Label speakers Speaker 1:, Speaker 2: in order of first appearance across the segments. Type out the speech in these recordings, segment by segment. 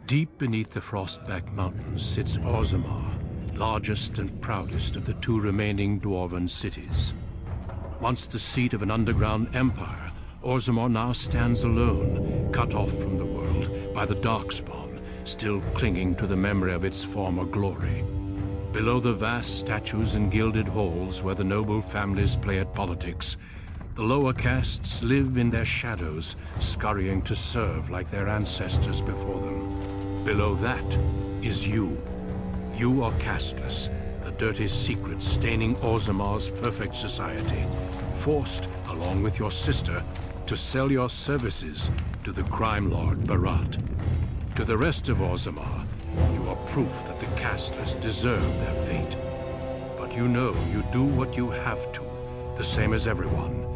Speaker 1: Deep beneath the Frostback Mountains sits Orzammar, largest and proudest of the two remaining dwarven cities. Once the seat of an underground empire, Orzammar now stands alone, cut off from the world by the Darkspawn, still clinging to the memory of its former glory. Below the vast statues and gilded halls where the noble families play at politics, the lower castes live in their shadows, scurrying to serve like their ancestors before them. Below that is you. You are casteless, the dirty secret staining Orzammar's perfect society, forced, along with your sister, to sell your services to the crime lord Barat. To the rest of Orzammar, you are proof that the casteless deserve their fate. But you know you do what you have to, the same as everyone,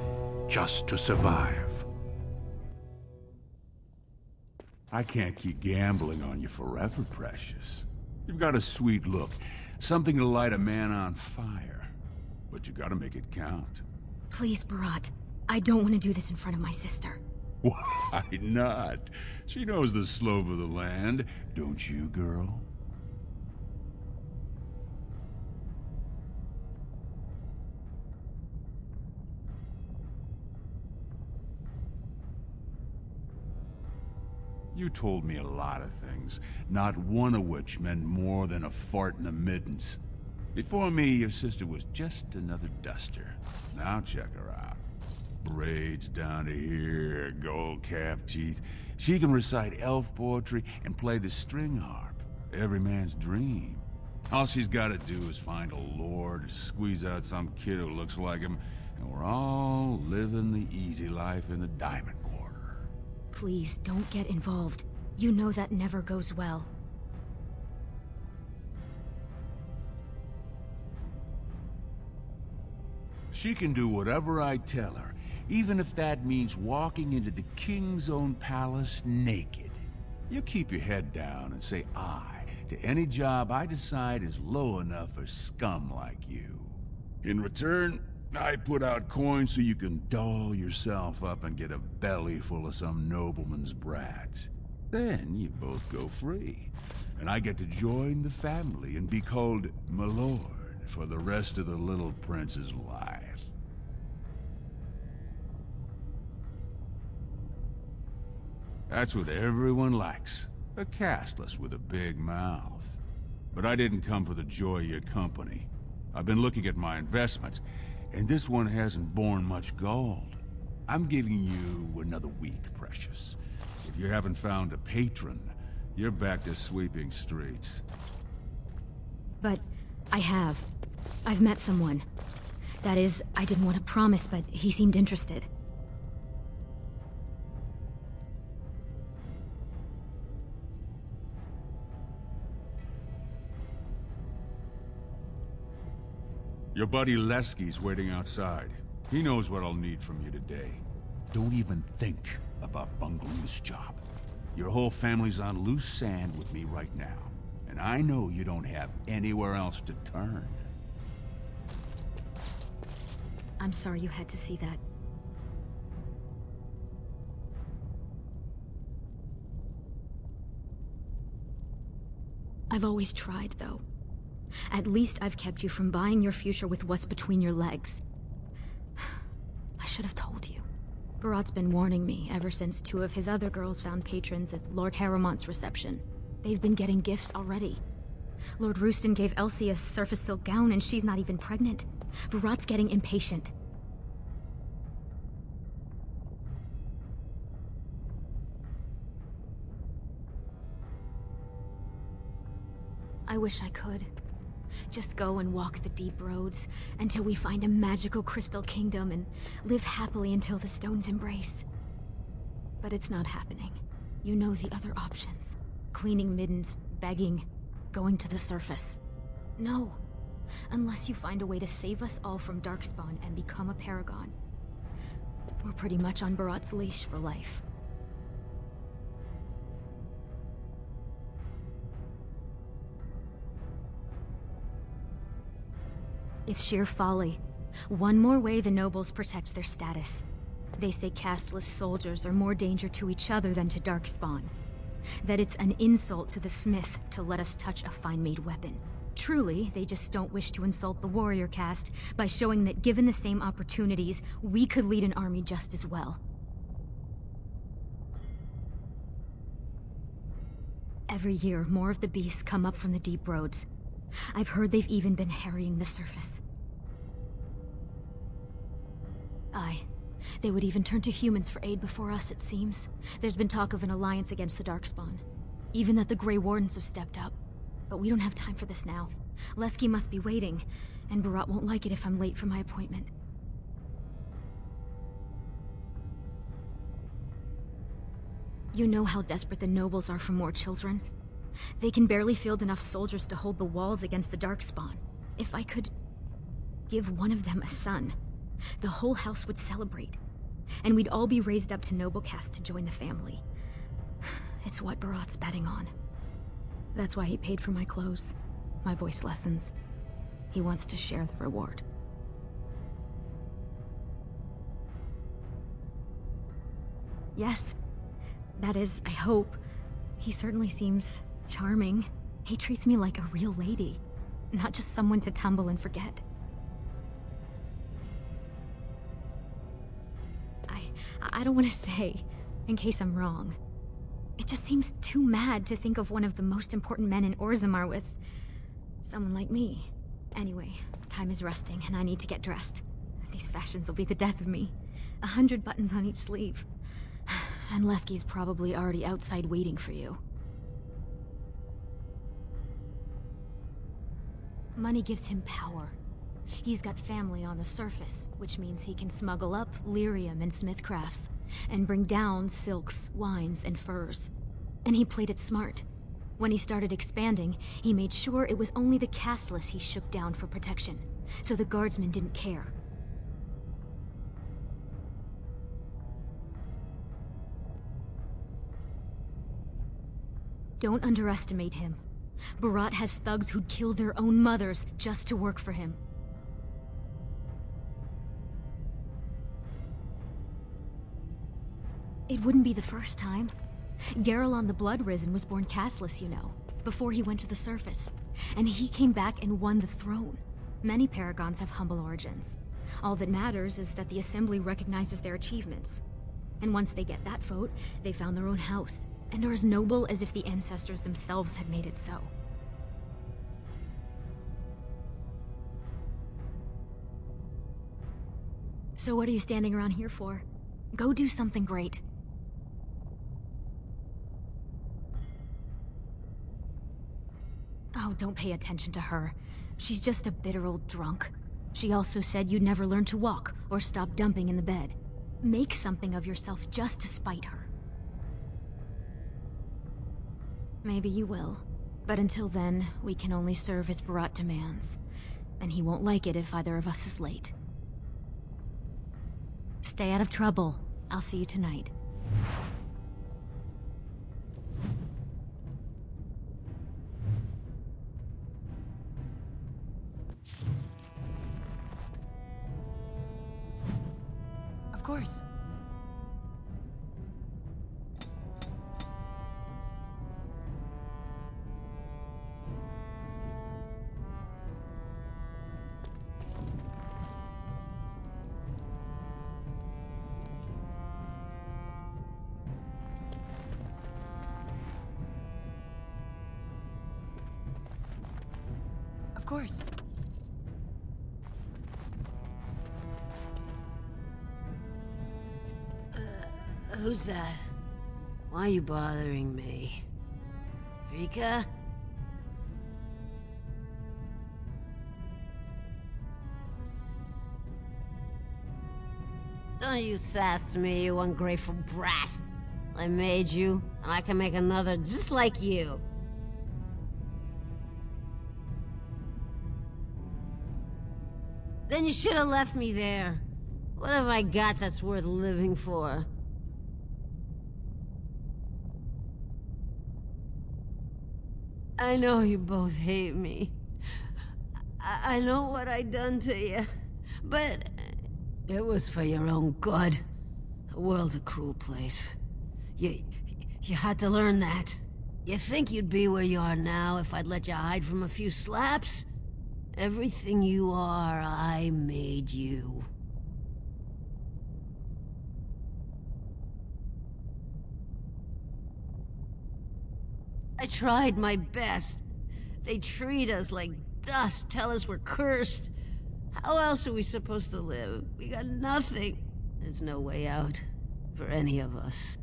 Speaker 1: just to survive.
Speaker 2: I can't keep gambling on you forever, Precious. You've got a sweet look, something to light a man on fire. But you gotta make it count.
Speaker 3: Please, Barat. I don't want to do this in front of my sister.
Speaker 2: Why not? She knows the slope of the land, don't you, girl? You told me a lot of things, not one of which meant more than a fart in the middens. Before me, your sister was just another duster. Now check her out. Braids down to here, gold-capped teeth. She can recite elf poetry and play the string harp. Every man's dream. All she's gotta do is find a lord, squeeze out some kid who looks like him, and we're all living the easy life in the Diamond Quarter.
Speaker 3: Please, don't get involved. You know that never goes well.
Speaker 2: She can do whatever I tell her, even if that means walking into the king's own palace naked. You keep your head down and say aye to any job I decide is low enough for scum like you. In return, I put out coins so you can doll yourself up and get a belly full of some nobleman's brats. Then you both go free, and I get to join the family and be called my lord for the rest of the little prince's life. That's what everyone likes, a casteless with a big mouth. But I didn't come for the joy of your company. I've been looking at my investments, and this one hasn't borne much gold. I'm giving you another week, Precious. If you haven't found a patron, you're back to sweeping streets.
Speaker 3: But I have. I've met someone. That is, I didn't want to promise, but he seemed interested.
Speaker 2: Your buddy Lesky's waiting outside. He knows what I'll need from you today. Don't even think about bungling this job. Your whole family's on loose sand with me right now, and I know you don't have anywhere else to turn.
Speaker 3: I'm sorry you had to see that. I've always tried, though. At least I've kept you from buying your future with what's between your legs. I should have told you. Barat's been warning me ever since two of his other girls found patrons at Lord Harrowmont's reception. They've been getting gifts already. Lord Rooston gave Elsie a surface silk gown and she's not even pregnant. Barat's getting impatient. I wish I could. Just go and walk the deep roads until we find a magical crystal kingdom and live happily until the stones embrace. But it's not happening. You know the other options. Cleaning middens, begging, going to the surface. No. Unless you find a way to save us all from Darkspawn and become a paragon. We're pretty much on Barat's leash for life. It's sheer folly. One more way the nobles protect their status. They say casteless soldiers are more danger to each other than to Darkspawn. that it's an insult to the smith to let us touch a fine-made weapon. Truly, they just don't wish to insult the warrior caste by showing that given the same opportunities, we could lead an army just as well. Every year, more of the beasts come up from the deep roads. I've heard they've even been harrying the surface. They would even turn to humans for aid before us, it seems. There's been talk of an alliance against the Darkspawn. Even that the Grey Wardens have stepped up. But we don't have time for this now. Lesky must be waiting, and Barat won't like it if I'm late for my appointment. You know how desperate the nobles are for more children. They can barely field enough soldiers to hold the walls against the Darkspawn. If I could give one of them a son, the whole house would celebrate, and we'd all be raised up to noble caste to join the family. It's what Barat's betting on. That's why he paid for my clothes, my voice lessons. He wants to share the reward. Yes, that is, I hope. He certainly seems charming. He treats me like a real lady, not just someone to tumble and forget. I don't want to say, in case I'm wrong. It just seems too mad to think of one of the most important men in Orzammar with someone like me. Anyway, time is rusting and I need to get dressed. These fashions will be the death of me. 100 buttons on each sleeve. And Lesky's probably already outside waiting for you. Money gives him power. He's got family on the surface, which means he can smuggle up lyrium and smithcrafts, and bring down silks, wines, and furs. And he played it smart. When he started expanding, he made sure it was only the casteless he shook down for protection, so the guardsmen didn't care. Don't underestimate him. Barat has thugs who'd kill their own mothers just to work for him. It wouldn't be the first time. Garelon the Blood-Risen was born casteless, you know, before he went to the surface. And he came back and won the throne. Many paragons have humble origins. All that matters is that the Assembly recognizes their achievements. And once they get that vote, they found their own house, and are as noble as if the ancestors themselves had made it so. So what are you standing around here for? Go do something great. Oh, don't pay attention to her. She's just a bitter old drunk. She also said you'd never learn to walk or stop dumping in the bed. Make something of yourself just to spite her. Maybe you will. But until then, we can only serve as Barat demands. And he won't like it if either of us is late. Stay out of trouble. I'll see you tonight.
Speaker 4: Of course. Of course.
Speaker 5: Who's that? Why are you bothering me? Rika? Don't you sass me, you ungrateful brat. I made you, and I can make another just like you. Then you should have left me there. What have I got that's worth living for? I know you both hate me. I know what I done to you, but it was for your own good. The world's a cruel place. You You had to learn that. You think you'd be where you are now if I'd let you hide from a few slaps? Everything you are, I made you. I tried my best. They treat us like dust, tell us we're cursed. How else are we supposed to live? We got nothing. There's no way out for any of us.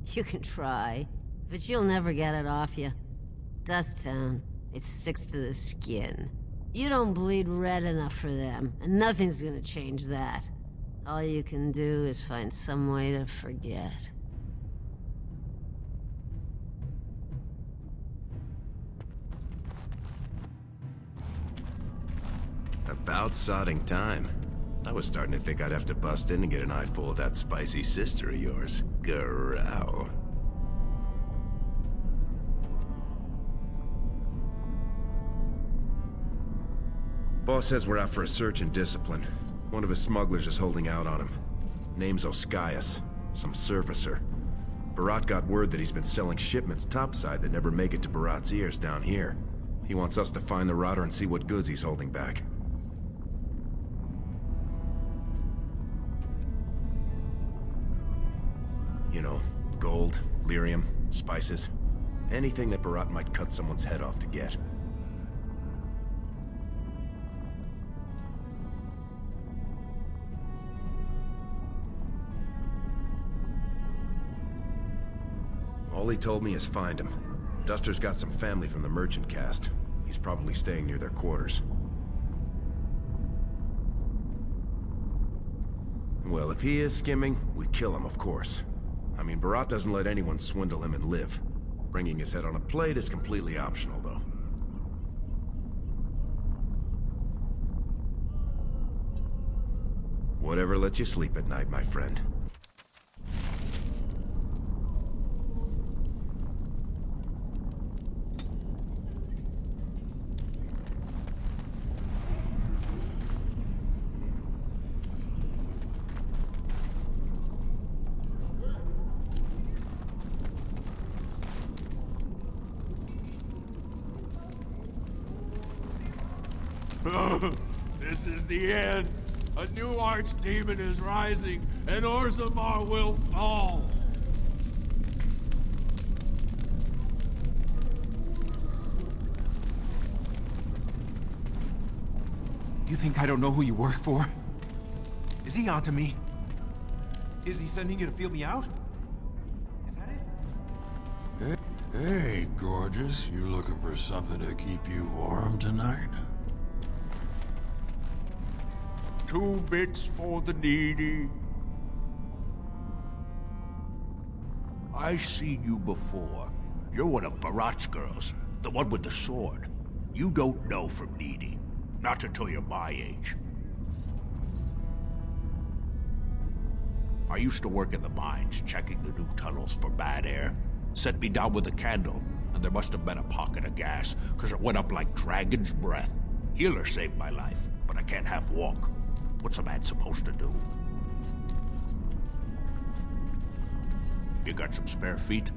Speaker 5: You can try, but you'll never get it off you. Dust Town, it sticks to the skin. You don't bleed red enough for them, and nothing's gonna change that. All you can do is find some way to forget.
Speaker 4: About sodding time. I was starting to think I'd have to bust in and get an eyeful of that spicy sister of yours. Growl. Boss says we're out for a search and discipline. One of his smugglers is holding out on him. Name's Oscius, some surfacer. Barat got word that he's been selling shipments topside that never make it to Barat's ears down here. He wants us to find the rotter and see what goods he's holding back. You know, gold, lyrium, spices. Anything that Barat might cut someone's head off to get. All he told me is find him. Duster's got some family from the merchant caste. He's probably staying near their quarters. Well, if he is skimming, we kill him, of course. I mean, Barat doesn't let anyone swindle him and live. Bringing his head on a plate is completely optional, though. Whatever lets you sleep at night, my friend.
Speaker 2: This is the end. A new archdemon is rising, and Orzammar will fall.
Speaker 6: You think I don't know who you work for? Is he onto me? Is he sending you to feel me out? Is that it?
Speaker 7: Hey, gorgeous. You looking for something to keep you warm tonight?
Speaker 2: 2 bits for the needy. I seen you before. You're one of Barat's girls, the one with the sword. You don't know from needy. Not until you're my age. I used to work in the mines, checking the new tunnels for bad air. Set me down with a candle, and there must have been a pocket of gas, because it went up like dragon's breath. Healer saved my life, but I can't half walk. What's a man supposed to do? You got some spare feet?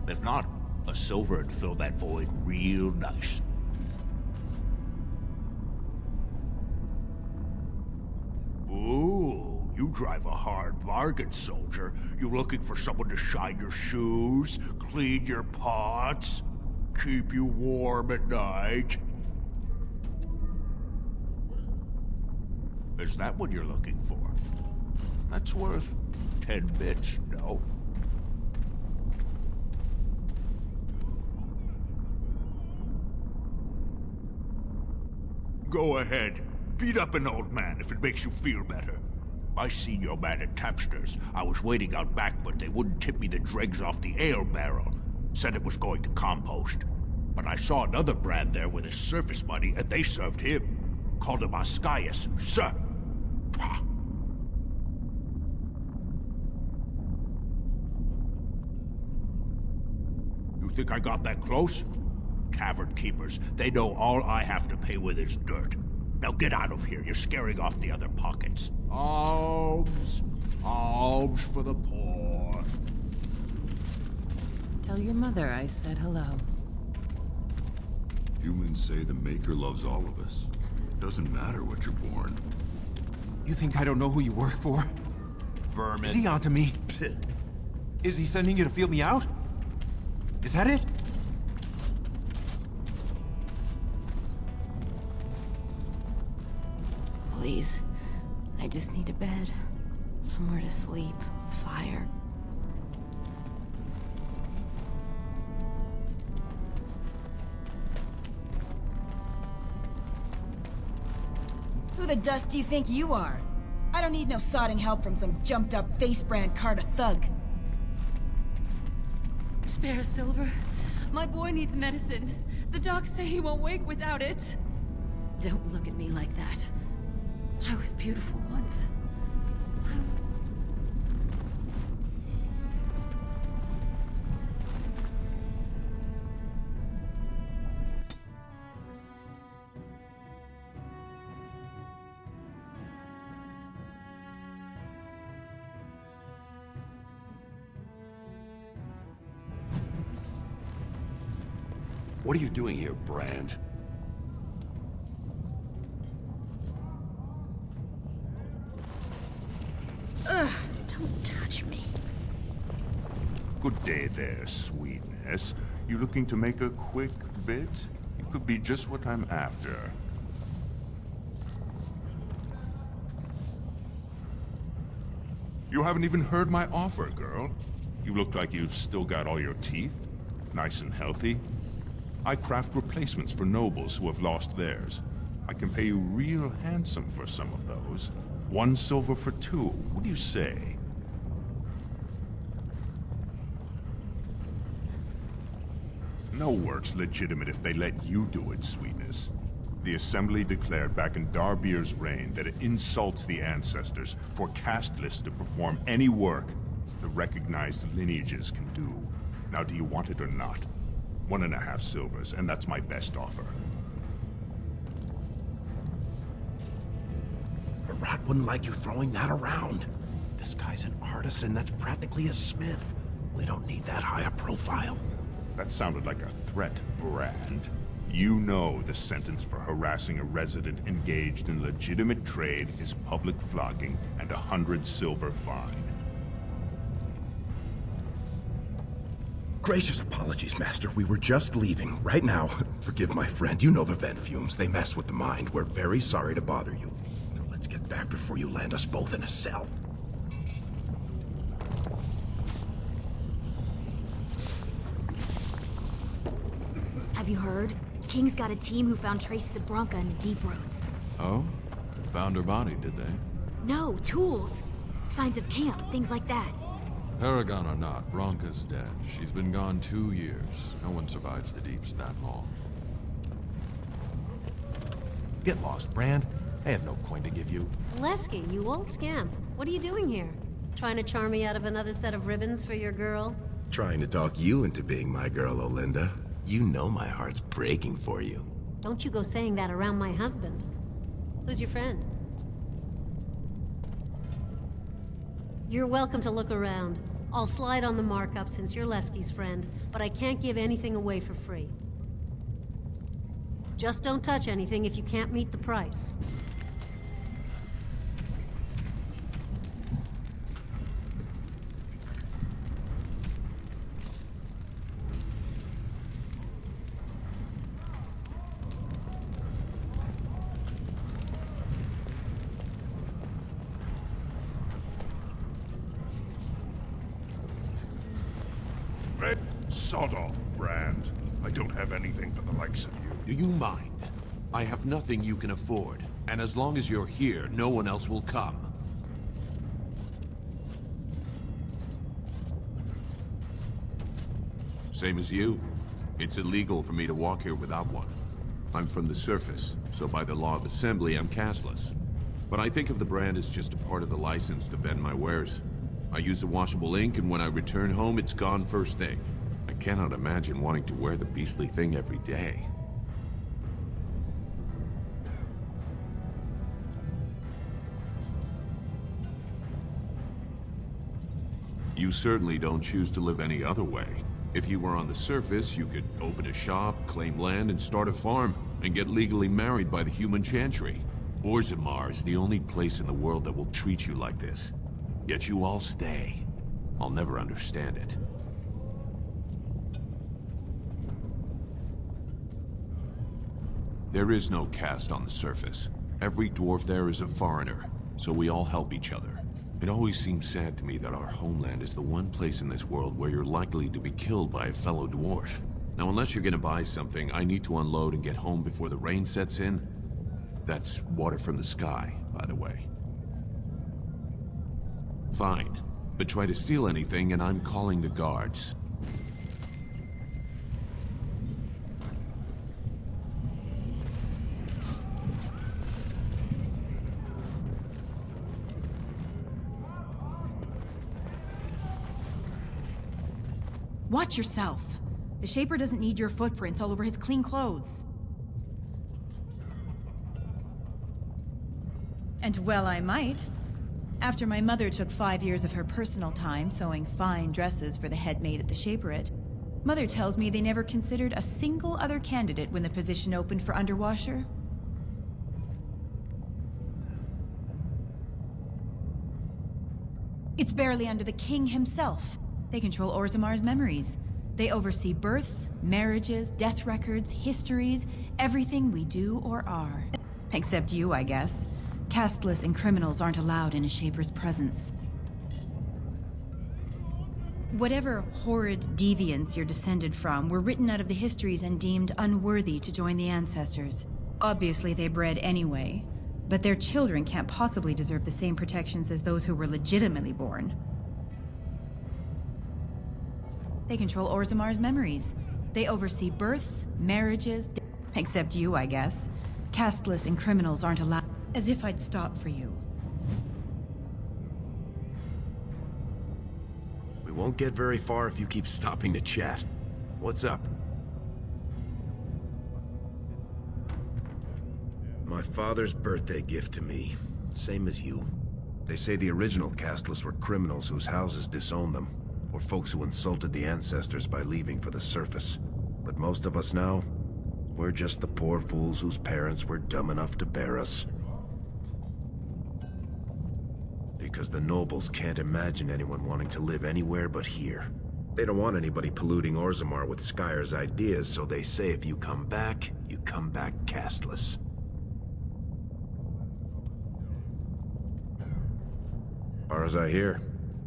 Speaker 2: If not, a silver would fill that void real nice. Ooh, you drive a hard bargain, soldier. You looking for someone to shine your shoes, clean your pots, keep you warm at night? Is that what you're looking for? That's worth 10 bits, no? Go ahead. Beat up an old man if it makes you feel better. I seen your man at Tapster's. I was waiting out back, but they wouldn't tip me the dregs off the ale barrel. Said it was going to compost. But I saw another Brad there with his surface money, and they served him. Called him Oscius, sir. think I got that close? Tavern keepers, they know all I have to pay with is dirt. Now get out of here, you're scaring off the other pockets. Alms! Alms for the poor.
Speaker 8: Tell your mother I said hello.
Speaker 7: Humans say the Maker loves all of us. It doesn't matter what you're born.
Speaker 6: You think I don't know who you work for?
Speaker 2: Vermin.
Speaker 6: Is he onto me? Is he sending you to feel me out? Is that it?
Speaker 8: Please. I just need a bed. Somewhere to sleep. Fire.
Speaker 9: Who the dust do you think you are? I don't need no sodding help from some jumped-up face-brand Carter thug.
Speaker 10: Spare Silver. My boy needs medicine. The docs say he won't wake without it.
Speaker 8: Don't look at me like that. I was beautiful once.
Speaker 7: What are you doing here, Brand?
Speaker 9: Ugh, don't touch me.
Speaker 2: Good day there, sweetness. You looking to make a quick bit? You could be just what I'm after. You haven't even heard my offer, girl. You look like you've still got all your teeth. Nice and healthy. I craft replacements for nobles who have lost theirs. I can pay you real handsome for some of those. 1 silver for 2. What do you say? No work's legitimate if they let you do it, sweetness. The Assembly declared back in Darbier's reign that it insults the ancestors for casteless to perform any work the recognized lineages can do. Now, do you want it or not? 1.5 silvers, and that's my best offer.
Speaker 11: Rat wouldn't like you throwing that around. This guy's an artisan that's practically a smith. We don't need that high a profile.
Speaker 2: That sounded like a threat, Brand. You know the sentence for harassing a resident engaged in legitimate trade is public flogging and 100 silver fine.
Speaker 11: Gracious apologies, Master. We were just leaving. Right now, forgive my friend. You know the vent fumes. They mess with the mind. We're very sorry to bother you. Now let's get back before you land us both in a cell.
Speaker 3: Have you heard? King's got a team who found traces of Bronca in the deep roads.
Speaker 7: Oh? Found her body, did they?
Speaker 3: No, tools. Signs of camp, things like that.
Speaker 7: Paragon or not, Bronca's dead. She's been gone 2 years. No one survives the deeps that long.
Speaker 11: Get lost, Brand. I have no coin to give you.
Speaker 5: Lesky, you old scamp. What are you doing here? Trying to charm me out of another set of ribbons for your girl?
Speaker 11: Trying to talk you into being my girl, Olinda. You know my heart's breaking for you.
Speaker 5: Don't you go saying that around my husband. Who's your friend? You're welcome to look around. I'll slide on the markup since you're Lesky's friend, but I can't give anything away for free. Just don't touch anything if you can't meet the price.
Speaker 2: Sod off, Brand. I don't have anything for the likes of you.
Speaker 12: Do you mind? I have nothing you can afford, and as long as you're here, no one else will come. Same as you. It's illegal for me to walk here without one. I'm from the surface, so by the law of assembly, I'm castless. But I think of the brand as just a part of the license to vend my wares. I use a washable ink, and when I return home, it's gone first thing. I cannot imagine wanting to wear the beastly thing every day. You certainly don't choose to live any other way. If you were on the surface, you could open a shop, claim land, and start a farm, and get legally married by the human chantry. Orzammar is the only place in the world that will treat you like this. Yet you all stay. I'll never understand it. There is no caste on the surface. Every dwarf there is a foreigner, so we all help each other. It always seems sad to me that our homeland is the one place in this world where you're likely to be killed by a fellow dwarf. Now, unless you're gonna buy something, I need to unload and get home before the rain sets in. That's water from the sky, by the way. Fine, but try to steal anything and I'm calling the guards.
Speaker 9: Watch yourself. The Shaper doesn't need your footprints all over his clean clothes. And well, I might. After my mother took 5 years of her personal time sewing fine dresses for the head maid at the Shaperate, Mother tells me they never considered a single other candidate when the position opened for underwasher. It's barely under the king himself. They control Orzammar's memories. They oversee births, marriages, death records, histories, everything we do or are. Except you, I guess. Casteless and criminals aren't allowed in a Shaper's presence. Whatever horrid deviants you're descended from were written out of the histories and deemed unworthy to join the ancestors. Obviously they bred anyway, but their children can't possibly deserve the same protections as those who were legitimately born. They control Orzammar's memories. They oversee births, marriages, except you, I guess. Casteless and criminals aren't allowed. As if I'd stop for you.
Speaker 4: We won't get very far if you keep stopping to chat. What's up? My father's birthday gift to me. Same as you. They say the original Casteless were criminals whose houses disowned them. Or folks who insulted the ancestors by leaving for the surface. But most of us now, we're just the poor fools whose parents were dumb enough to bear us. Because the nobles can't imagine anyone wanting to live anywhere but here. They don't want anybody polluting Orzammar with Skyre's ideas, so they say if you come back casteless. Far as I hear,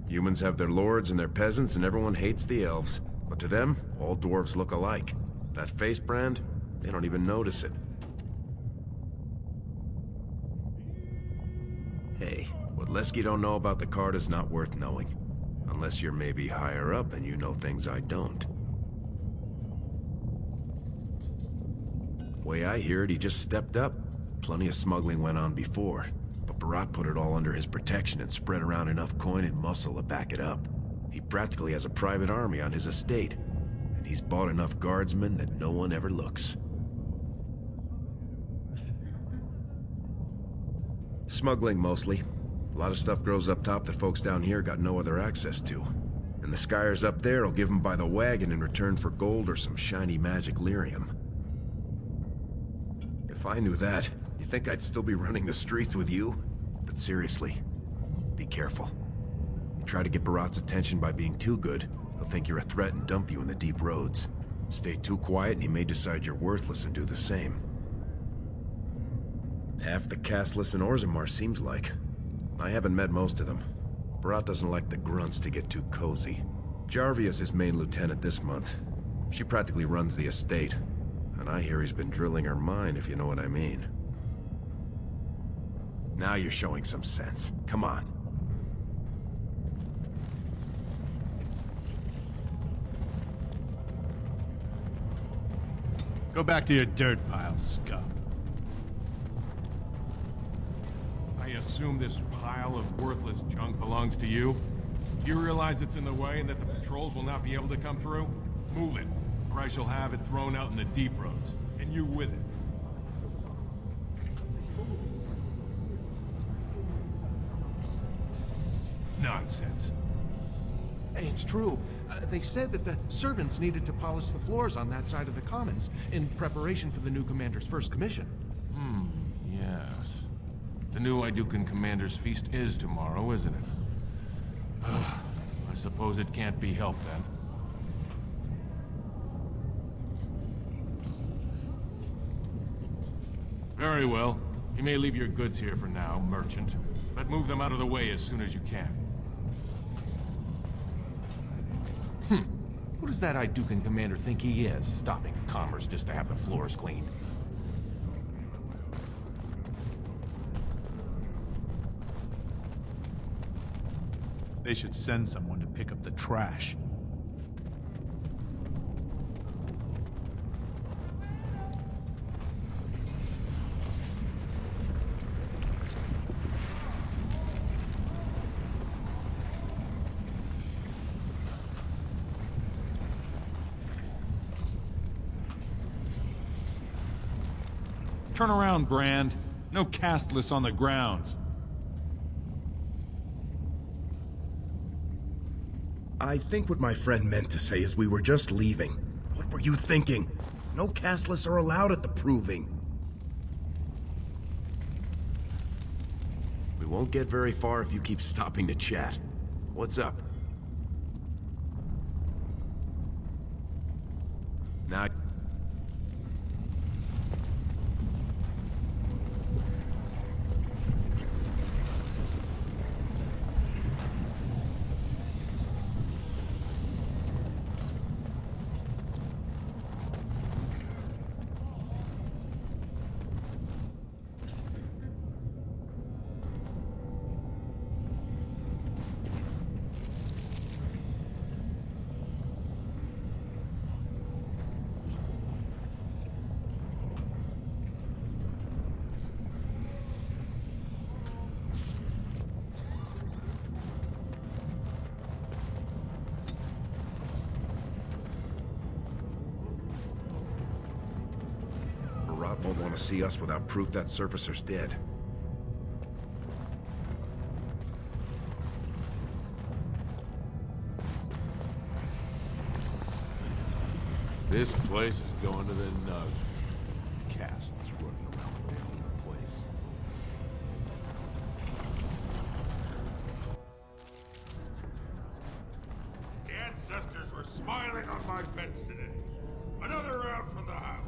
Speaker 4: humans have their lords and their peasants, and everyone hates the elves. But to them, all dwarves look alike. That face brand, they don't even notice it. Hey, what Lesky don't know about the card is not worth knowing. Unless you're maybe higher up and you know things I don't. Way I hear it, he just stepped up. Plenty of smuggling went on before. But Barat put it all under his protection and spread around enough coin and muscle to back it up. He practically has a private army on his estate. And he's bought enough guardsmen that no one ever looks. Smuggling, mostly. A lot of stuff grows up top that folks down here got no other access to. And the Skyres up there will give them by the wagon in return for gold or some shiny magic lyrium. If I knew that, you think I'd still be running the streets with you? But seriously, be careful. You try to get Barat's attention by being too good, he'll think you're a threat and dump you in the deep roads. Stay too quiet and he may decide you're worthless and do the same. Half the casteless in Orzammar seems like. I haven't met most of them. Barat doesn't like the grunts to get too cozy. Jarvia's his main lieutenant this month. She practically runs the estate. And I hear he's been drilling her mind, if you know what I mean. Now you're showing some sense. Come on.
Speaker 13: Go back to your dirt pile, scum.
Speaker 6: I assume this pile of worthless junk belongs to you? Do you realize it's in the way and that the patrols will not be able to come through? Move it, or I shall have it thrown out in the deep roads, and you with it. Nonsense.
Speaker 14: It's true. They said that the servants needed to polish the floors on that side of the commons in preparation for the new commander's first commission.
Speaker 6: Yes. The new Idukan commander's feast is tomorrow, isn't it? I suppose it can't be helped then. Very well. You may leave your goods here for now, merchant, but move them out of the way as soon as you can.
Speaker 14: Who does that Idukan commander think he is, stopping commerce just to have the floors cleaned?
Speaker 13: They should send someone to pick up the trash.
Speaker 6: Turn around, Brand. No castless on the grounds.
Speaker 11: I think what my friend meant to say is we were just leaving. What were you thinking? No castless are allowed at the Proving.
Speaker 4: We won't get very far if you keep stopping to chat. What's up? Now... won't want to see us without proof that surfacer's dead.
Speaker 12: This place is going to the nugs. Casts running around the damn place.
Speaker 15: The ancestors were smiling on my beds today. Another round for the house.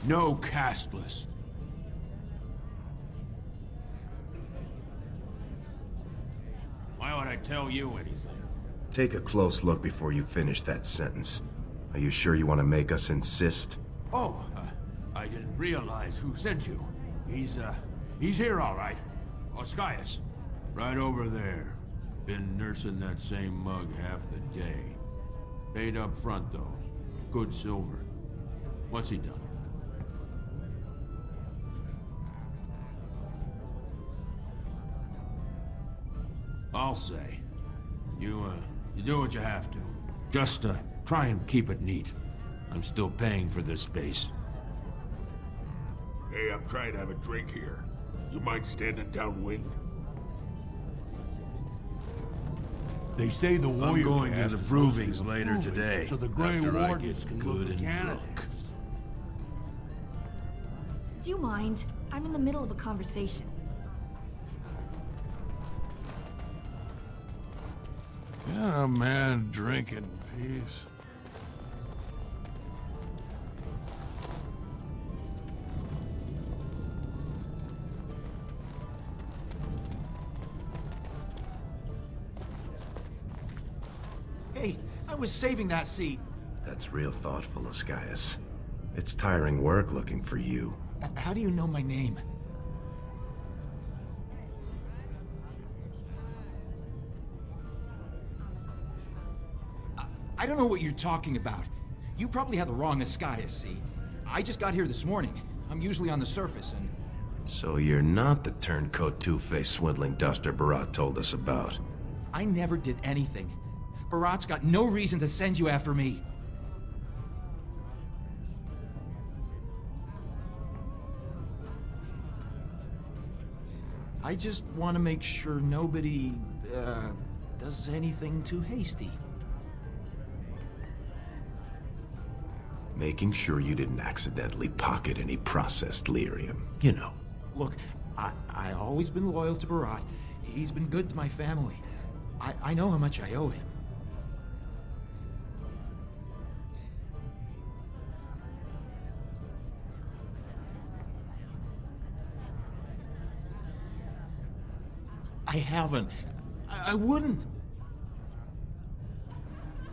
Speaker 2: No castless. Why would I tell you anything?
Speaker 4: Take a close look before you finish that sentence. Are you sure you want to make us insist?
Speaker 2: Oh, I didn't realize who sent you. He's here all right. Oscaius. Right over there. Been nursing that same mug half the day. Paid up front, though. Good silver. What's he done? I'll say. You do what you have to. Just, try and keep it neat. I'm still paying for this space.
Speaker 15: Hey, I'm trying to have a drink here. You mind standing downwind?
Speaker 2: They say the warrior
Speaker 15: I'm going to
Speaker 2: cast
Speaker 15: the
Speaker 2: is
Speaker 15: provings
Speaker 2: hosting a
Speaker 15: later
Speaker 2: proving,
Speaker 15: today,
Speaker 2: so the Grey
Speaker 15: after I
Speaker 2: Wardens
Speaker 15: get
Speaker 2: can
Speaker 15: good
Speaker 2: look
Speaker 15: and
Speaker 2: at
Speaker 15: drunk.
Speaker 2: candidates.
Speaker 16: Do you mind? I'm in the middle of a conversation.
Speaker 7: Can a man drink in peace?
Speaker 6: was saving that seat.
Speaker 4: That's real thoughtful, Oscius. It's tiring work looking for you.
Speaker 6: How do you know my name? I don't know what you're talking about. You probably have the wrong Oscius, see? I just got here this morning. I'm usually on the surface, and...
Speaker 4: So you're not the turncoat two-faced swindling duster Barat told us about.
Speaker 6: I never did anything. Barat's got no reason to send you after me. I just want to make sure nobody, does anything too hasty.
Speaker 4: Making sure you didn't accidentally pocket any processed lyrium, you know.
Speaker 6: Look, I always been loyal to Barat. He's been good to my family. I know how much I owe him. I haven't. I wouldn't.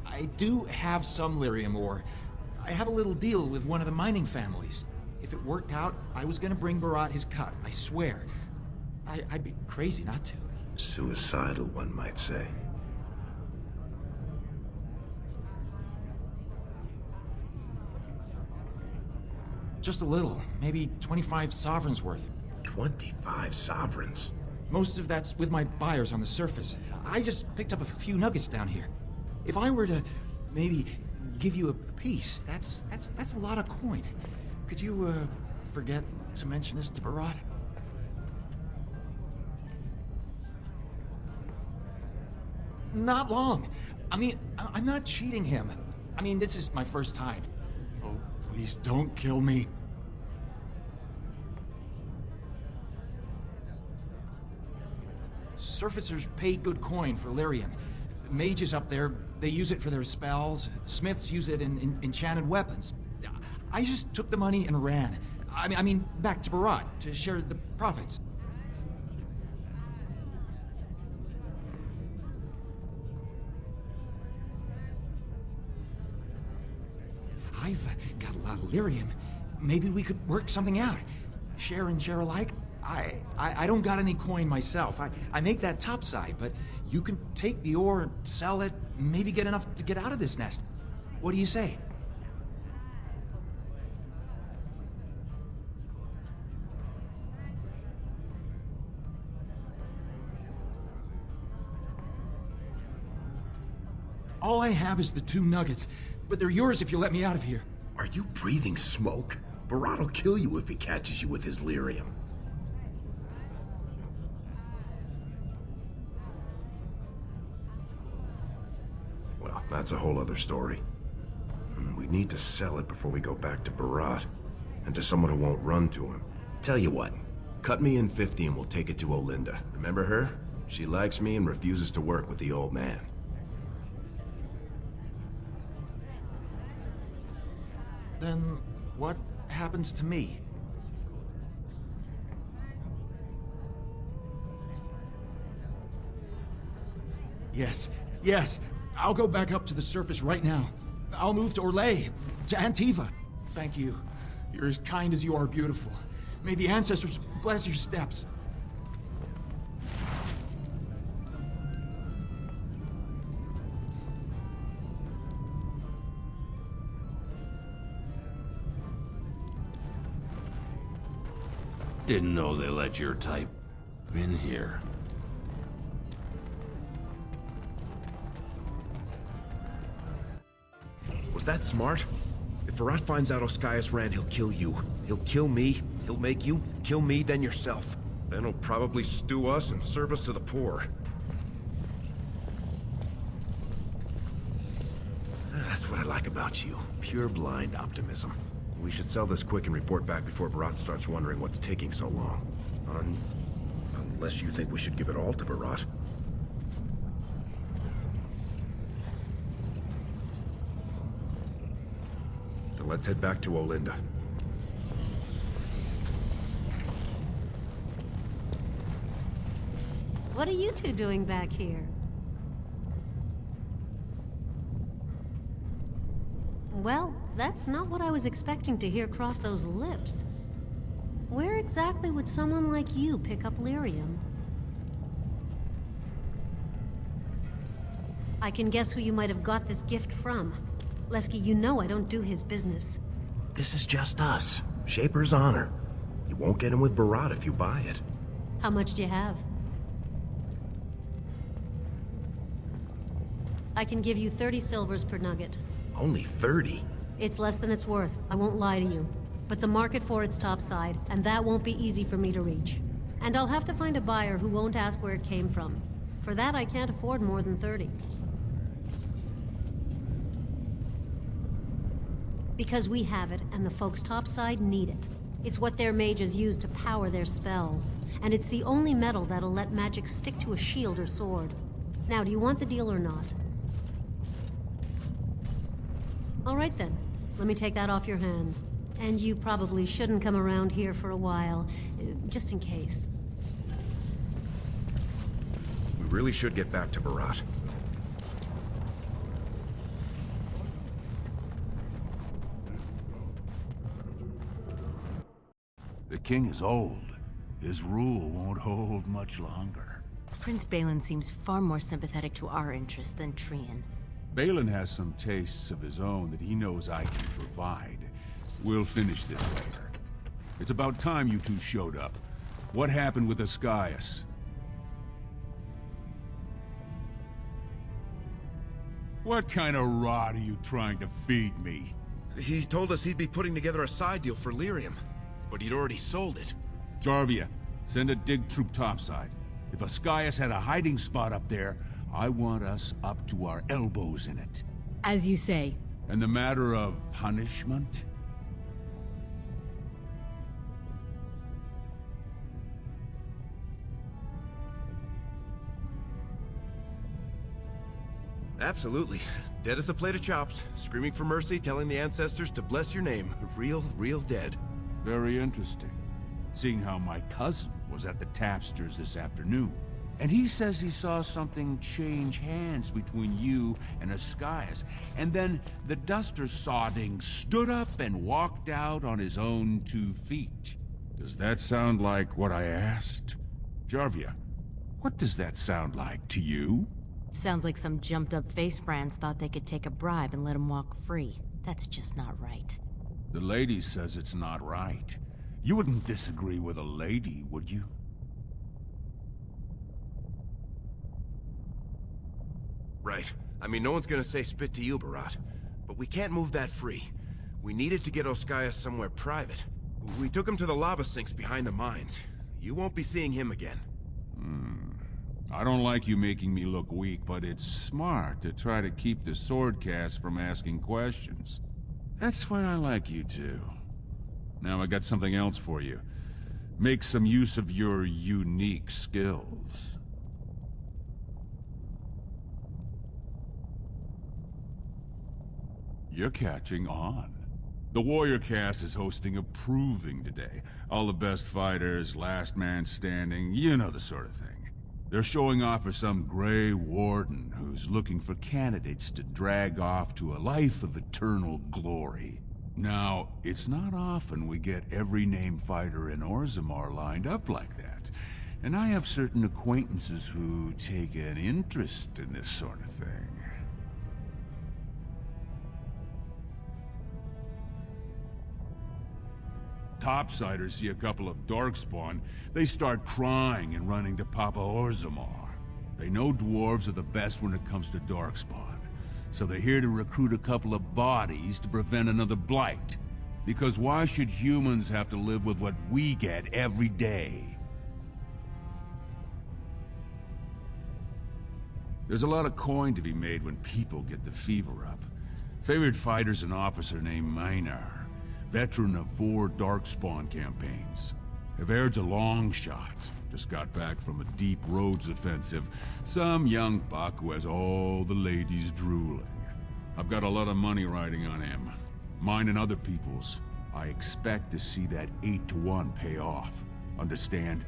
Speaker 6: I do have some lyrium ore. I have a little deal with one of the mining families. If it worked out, I was gonna bring Barat his cut, I swear. I'd be crazy not to.
Speaker 4: Suicidal, one might say.
Speaker 6: Just a little, maybe 25 sovereigns worth.
Speaker 4: 25 sovereigns?
Speaker 6: Most of that's with my buyers on the surface. I just picked up a few nuggets down here. If I were to maybe give you a piece, that's a lot of coin. Could you forget to mention this to Barat? Not long. I mean, I'm not cheating him. I mean, this is my first time. Oh, please don't kill me. Surfacers pay good coin for lyrium. Mages up there, they use it for their spells. Smiths use it in enchanted weapons. I just took the money and ran. I mean, back to Barat to share the profits. I've got a lot of lyrium. Maybe we could work something out. Share and share alike. I don't got any coin myself. I make that topside, but you can take the ore, sell it, maybe get enough to get out of this nest. What do you say? All I have is the 2 nuggets, but they're yours if you let me out of here.
Speaker 11: Are you breathing smoke? Barat will kill you if he catches you with his lyrium.
Speaker 4: Well, that's a whole other story. We need to sell it before we go back to Barat, and to someone who won't run to him. Tell you what, cut me in 50 and we'll take it to Olinda. Remember her? She likes me and refuses to work with the old man.
Speaker 6: Then what happens to me? Yes, I'll go back up to the surface right now. I'll move to Orlais, to Antiva. Thank you. You're as kind as you are beautiful. May the ancestors bless your steps.
Speaker 12: Didn't know they let your type in here.
Speaker 4: Was that smart? If Barat finds out Oscius ran, he'll kill you. He'll kill me. He'll make you kill me, then yourself. Then he'll probably stew us and serve us to the poor. That's what I like about you. Pure blind optimism. We should sell this quick and report back before Barat starts wondering what's taking so long. Unless you think we should give it all to Barat. Then let's head back to Olinda.
Speaker 5: What are you two doing back here? Well, that's not what I was expecting to hear cross those lips. Where exactly would someone like you pick up lyrium? I can guess who you might have got this gift from. Lesky, you know I don't do his business.
Speaker 11: This is just us. Shaper's honor. You won't get him with Barat if you buy it.
Speaker 5: How much do you have? I can give you 30 silvers per nugget.
Speaker 11: Only 30?
Speaker 5: It's less than it's worth, I won't lie to you. But the market for it's topside, and that won't be easy for me to reach. And I'll have to find a buyer who won't ask where it came from. For that, I can't afford more than 30. Because we have it, and the folks topside need it. It's what their mages use to power their spells. And it's the only metal that'll let magic stick to a shield or sword. Now, do you want the deal or not? All right then. Let me take that off your hands. And you probably shouldn't come around here for a while, just in case.
Speaker 4: We really should get back to Barat.
Speaker 2: The king is old. His rule won't hold much longer.
Speaker 8: Prince Balin seems far more sympathetic to our interests than Trian.
Speaker 2: Balin has some tastes of his own that he knows I can provide. We'll finish this later. It's about time you two showed up. What happened with Ascaius? What kind of rot are you trying to feed me?
Speaker 4: He told us he'd be putting together a side deal for lyrium, but he'd already sold it.
Speaker 2: Jarvia, send a dig troop topside. If Ascaius had a hiding spot up there, I want us up to our elbows in it.
Speaker 8: As you say.
Speaker 2: And the matter of punishment?
Speaker 4: Absolutely. Dead as a plate of chops, screaming for mercy, telling the ancestors to bless your name. Real dead.
Speaker 2: Very interesting. Seeing how my cousin was at the tapsters this afternoon. And he says he saw something change hands between you and Ascaius. And then the duster sodding stood up and walked out on his own 2 feet. Does that sound like what I asked? Jarvia, what does that sound like to you?
Speaker 8: Sounds like some jumped-up face brands thought they could take a bribe and let him walk free. That's just not right.
Speaker 2: The lady says it's not right. You wouldn't disagree with a lady, would you?
Speaker 4: Right. I mean, no one's gonna say spit to you, Barat. But we can't move that free. We needed to get Ascaius somewhere private. We took him to the lava sinks behind the mines. You won't be seeing him again.
Speaker 2: I don't like you making me look weak, but it's smart to try to keep the swordcast from asking questions. That's why I like you two. Now I got something else for you. Make some use of your unique skills. You're catching on. The Warrior Cast is hosting a proving today. All the best fighters, last man standing, you know the sort of thing. They're showing off for some Grey Warden who's looking for candidates to drag off to a life of eternal glory. Now, it's not often we get every named fighter in Orzammar lined up like that. And I have certain acquaintances who take an interest in this sort of thing. Topsiders see a couple of Darkspawn, they start crying and running to Papa Orzammar. They know dwarves are the best when it comes to Darkspawn, so they're here to recruit a couple of bodies to prevent another blight. Because why should humans have to live with what we get every day? There's a lot of coin to be made when people get the fever up. Favorite fighter's an officer named Minar. Veteran of 4 Darkspawn campaigns. Havaird's a long shot. Just got back from a deep roads offensive. Some young buck who has all the ladies drooling. I've got a lot of money riding on him. Mine and other people's. I expect to see that 8-to-1 pay off. Understand?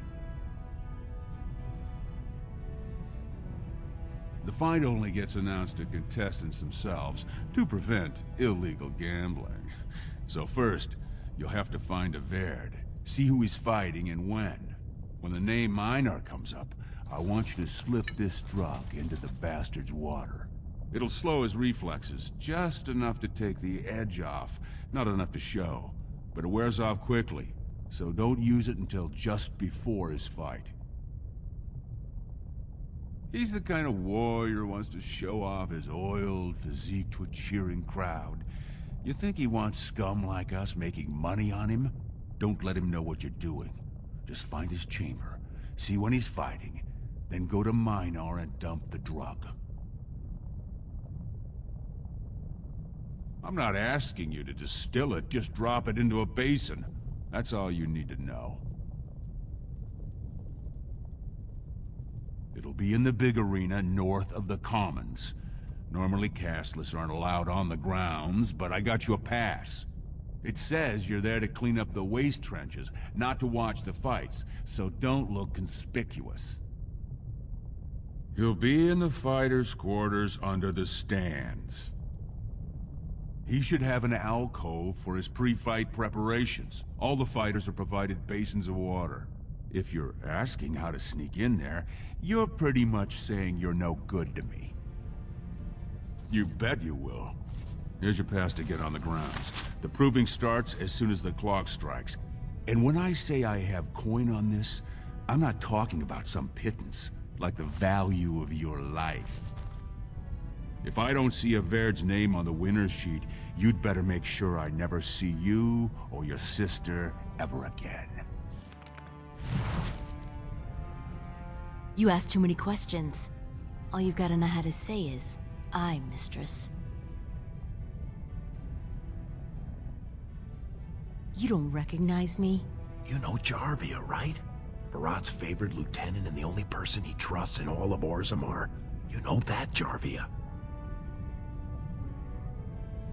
Speaker 2: The fight only gets announced to contestants themselves to prevent illegal gambling. So first, you'll have to find a Verd, see who he's fighting and when. When the name Minar comes up, I want you to slip this drug into the bastard's water. It'll slow his reflexes, just enough to take the edge off, not enough to show. But it wears off quickly, so don't use it until just before his fight. He's the kind of warrior who wants to show off his oiled physique to a cheering crowd. You think he wants scum like us making money on him? Don't let him know what you're doing. Just find his chamber, see when he's fighting, then go to Minar and dump the drug. I'm not asking you to distill it, just drop it into a basin. That's all you need to know. It'll be in the big arena north of the Commons. Normally castless aren't allowed on the grounds, but I got you a pass. It says you're there to clean up the waste trenches, not to watch the fights, so don't look conspicuous. You'll be in the fighters' quarters under the stands. He should have an alcove for his pre-fight preparations. All the fighters are provided basins of water. If you're asking how to sneak in there, you're pretty much saying you're no good to me. You bet you will. Here's your pass to get on the grounds. The proving starts as soon as the clock strikes. And when I say I have coin on this, I'm not talking about some pittance, like the value of your life. If I don't see a Verd's name on the winner's sheet, you'd better make sure I never see you or your sister ever again.
Speaker 8: You ask too many questions. All you've got to know how to say is, "I, mistress." You don't recognize me?
Speaker 11: You know Jarvia, right? Barat's favorite lieutenant and the only person he trusts in all of Orzammar. You know that, Jarvia.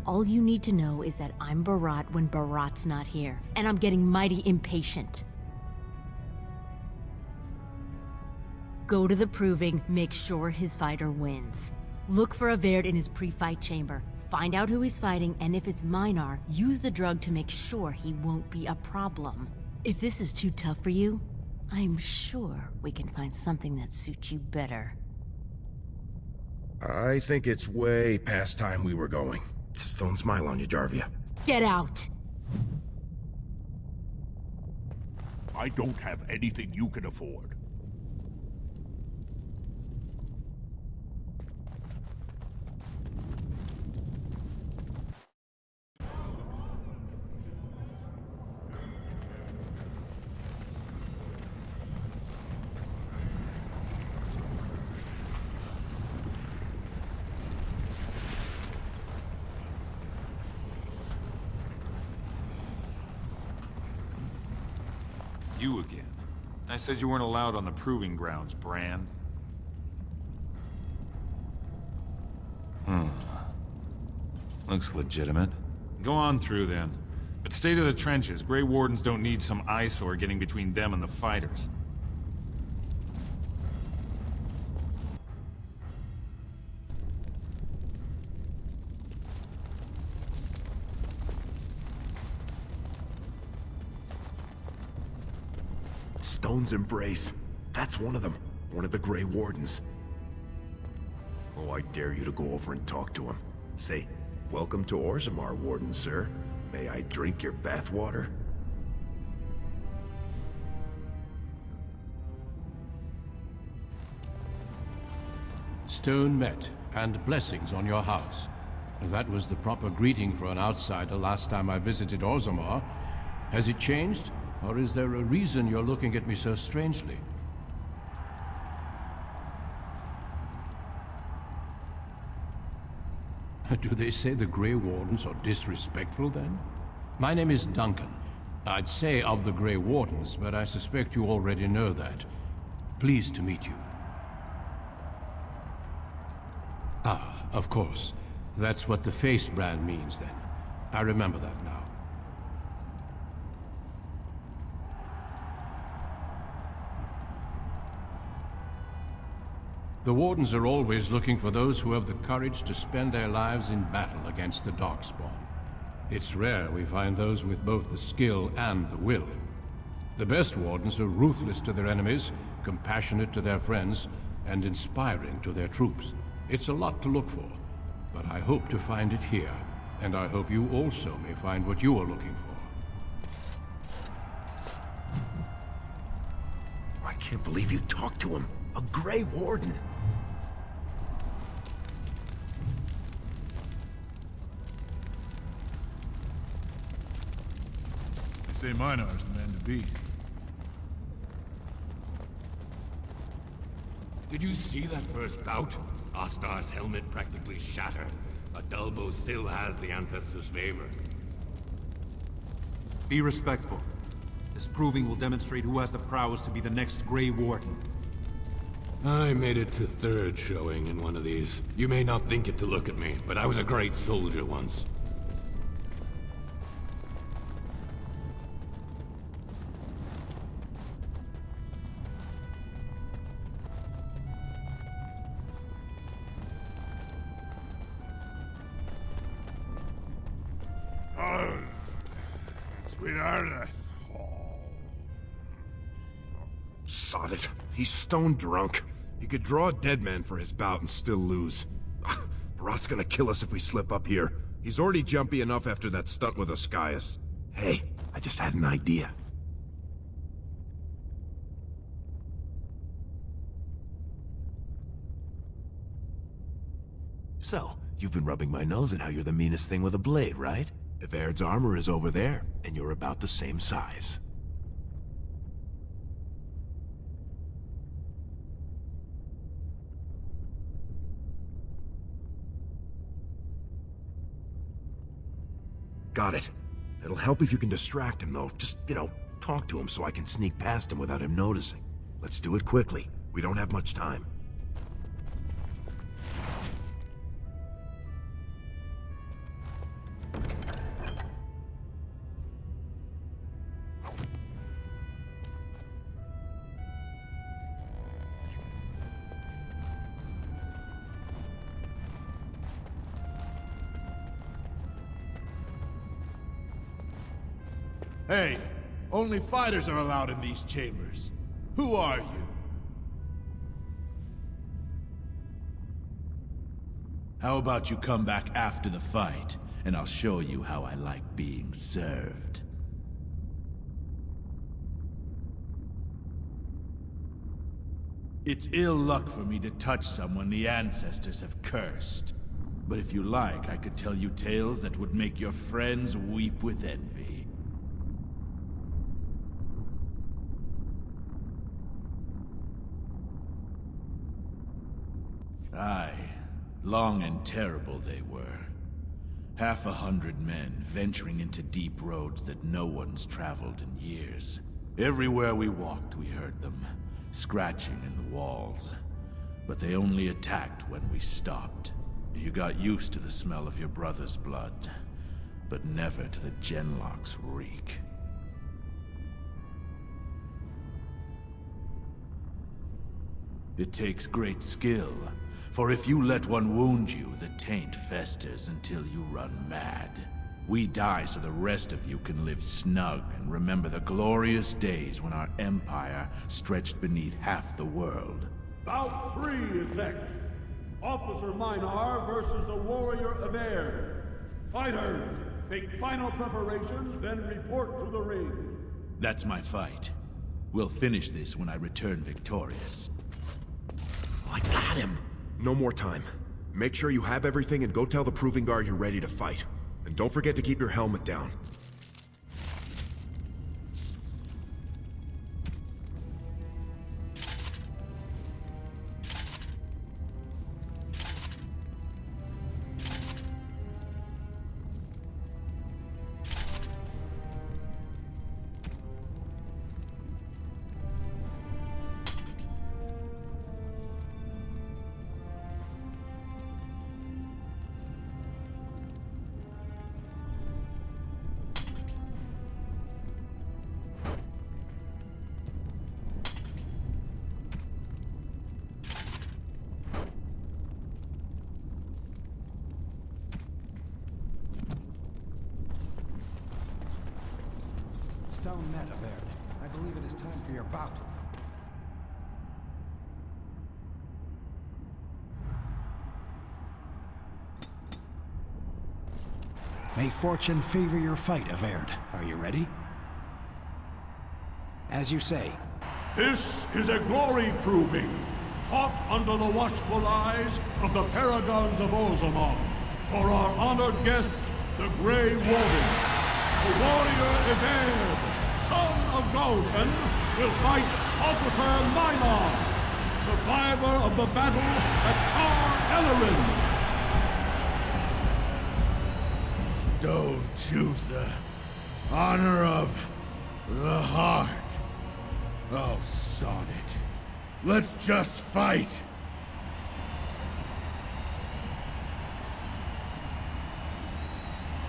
Speaker 8: All you need to know is that I'm Barat when Barat's not here, and I'm getting mighty impatient. Go to the proving, make sure his fighter wins. Look for a Verd in his pre-fight chamber. Find out who he's fighting, and if it's Minar, use the drug to make sure he won't be a problem. If this is too tough for you, I'm sure we can find something that suits you better.
Speaker 11: I think it's way past time we were going. Don't smile on you, Jarvia.
Speaker 8: Get out!
Speaker 2: I don't have anything you can afford.
Speaker 17: You again. I said you weren't allowed on the proving grounds, Brand. Looks legitimate. Go on through then. But stay to the trenches. Grey Wardens don't need some eyesore getting between them and the fighters.
Speaker 11: Stone's Embrace. That's one of them. One of the Grey Wardens. Oh, I dare you to go over and talk to him. Say, "Welcome to Orzammar, Warden, sir. May I drink your bathwater?"
Speaker 1: Stone met, and blessings on your house. That was the proper greeting for an outsider last time I visited Orzammar. Has it changed? Or is there a reason you're looking at me so strangely? Do they say the Grey Wardens are disrespectful, then? My name is Duncan. I'd say of the Grey Wardens, but I suspect you already know that. Pleased to meet you. Ah, of course. That's what the face brand means, then. I remember that now. The Wardens are always looking for those who have the courage to spend their lives in battle against the Darkspawn. It's rare we find those with both the skill and the will. The best Wardens are ruthless to their enemies, compassionate to their friends, and inspiring to their troops. It's a lot to look for, but I hope to find it here, and I hope you also may find what you are looking for.
Speaker 11: I can't believe you talked to him. A Grey Warden.
Speaker 13: They say Minar's the man to beat.
Speaker 18: Did you see that first bout? Ostar's helmet practically shattered, but Dulbo still has the Ancestors' favor.
Speaker 6: Be respectful. This proving will demonstrate who has the prowess to be the next Grey Warden.
Speaker 18: I made it to third showing in one of these. You may not think it to look at me, but I was a great soldier once.
Speaker 15: Sweetheart,
Speaker 11: Sod it. He's stone drunk. He could draw a dead man for his bout and still lose. Barat's gonna kill us if we slip up here. He's already jumpy enough after that stunt with Oscius. Hey, I just had an idea. So, you've been rubbing my nose at how you're the meanest thing with a blade, right? If Aird's armor is over there, and you're about the same size. Got it. It'll help if you can distract him, though. Just, talk to him so I can sneak past him without him noticing. Let's do it quickly. We don't have much time.
Speaker 15: Hey, only fighters are allowed in these chambers. Who are you? How about you come back after the fight, and I'll show you how I like being served. It's ill luck for me to touch someone the Ancestors have cursed. But if you like, I could tell you tales that would make your friends weep with envy. Aye, long and terrible they were. 100 men venturing into deep roads that no one's traveled in years. Everywhere we walked, we heard them, scratching in the walls. But they only attacked when we stopped. You got used to the smell of your brother's blood, but never to the Genlock's reek. It takes great skill, for if you let one wound you, the taint festers until you run mad. We die so the rest of you can live snug and remember the glorious days when our empire stretched beneath half the world.
Speaker 19: Bout 3 is next. Officer Minar versus the Warrior of Air. Fighters, make final preparations, then report to the ring.
Speaker 15: That's my fight. We'll finish this when I return victorious.
Speaker 11: I got him! No more time. Make sure you have everything and go tell the Proving Guard you're ready to fight. And don't forget to keep your helmet down.
Speaker 20: stone net, Averd. I believe it is time for your bout. May fortune favor your fight, Averd. Are you ready? As you say.
Speaker 19: This is a glory proving, fought under the watchful eyes of the paragons of Orzammar, for our honored guests, the Grey Warden. The warrior Averd, son of Galton, will fight Officer Minar, survivor of the battle at Tar Ellerin.
Speaker 15: Don't choose the honor of the heart. Oh, sod it. Let's just fight!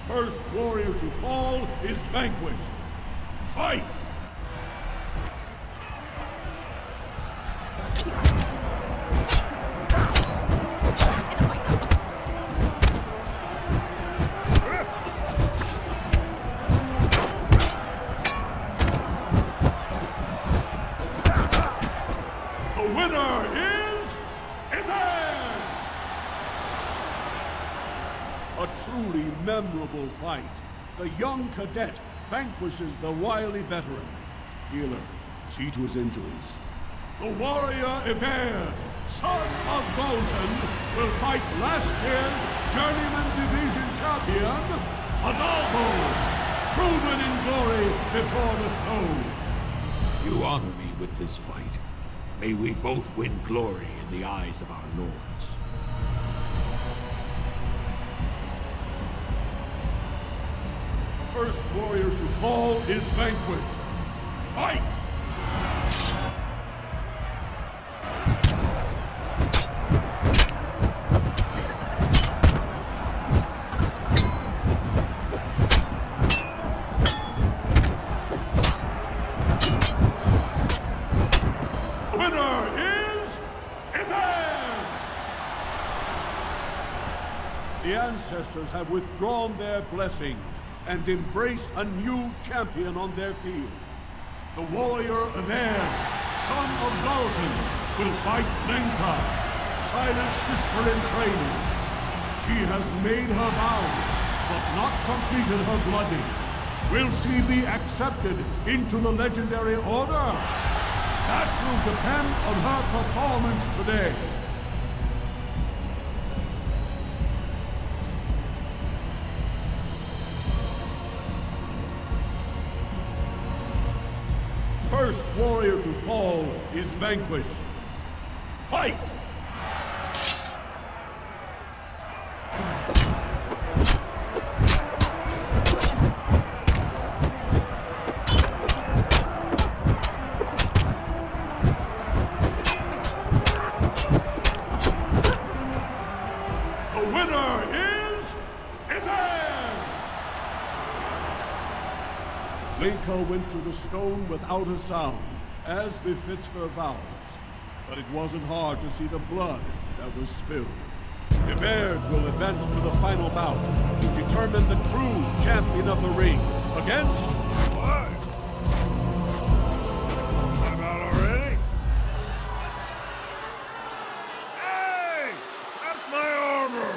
Speaker 19: First warrior to fall is vanquished. Fight! Truly memorable fight. The young cadet vanquishes the wily veteran. Healer, see to his injuries. The warrior Averd, son of Galton, will fight last year's Journeyman Division champion, Adalbo, proven in glory before the stone.
Speaker 21: You honor me with this fight. May we both win glory in the eyes of our lords.
Speaker 19: First warrior to fall is vanquished. Fight! Winner is Averd! The ancestors have withdrawn their blessings and embrace a new champion on their field. The warrior Averd, son of Galton, will fight Lenka, silent sister in training. She has made her vows, but not completed her blooding. Will she be accepted into the legendary order? That will depend on her performance today. First warrior to fall is vanquished. Fight! The winner is Averd! Lenka went to the stone without a sound, as befits her vows. But it wasn't hard to see the blood that was spilled. Averd will advance to the final bout to determine the true champion of the ring against...
Speaker 15: What? I'm out already? Hey! That's my armor!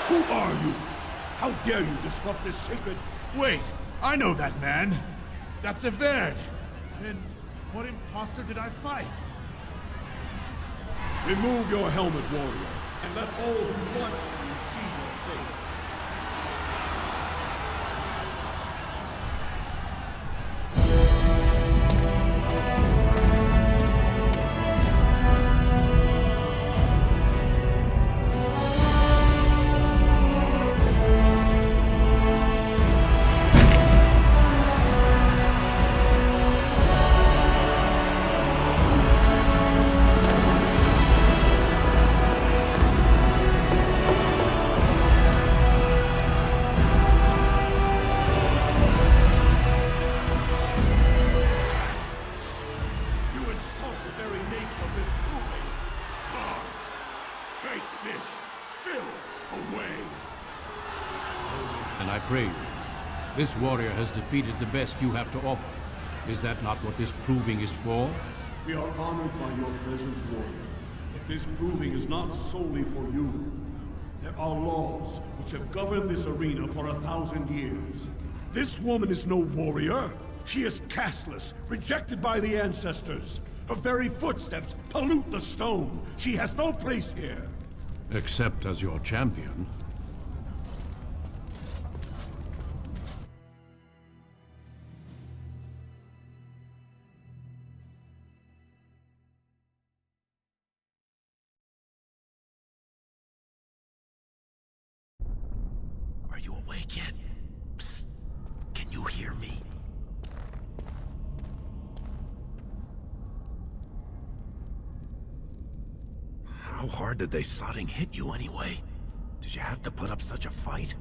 Speaker 19: Who are you? How dare you disrupt this sacred...
Speaker 15: Wait! I know that man! That's Averd! Then what imposter did I fight?
Speaker 19: Remove your helmet, warrior, and let all who watch you see your face.
Speaker 1: This warrior has defeated the best you have to offer. Is that not what this proving is for?
Speaker 19: We are honored by your presence, Warrior. But this proving is not solely for you. There are laws which have governed this arena for 1,000 years. This woman is no warrior. She is casteless, rejected by the ancestors. Her very footsteps pollute the stone. She has no place here.
Speaker 1: Except as your champion.
Speaker 11: Are you awake yet? Psst. Can you hear me? How hard did they sodding hit you anyway? Did you have to put up such a fight?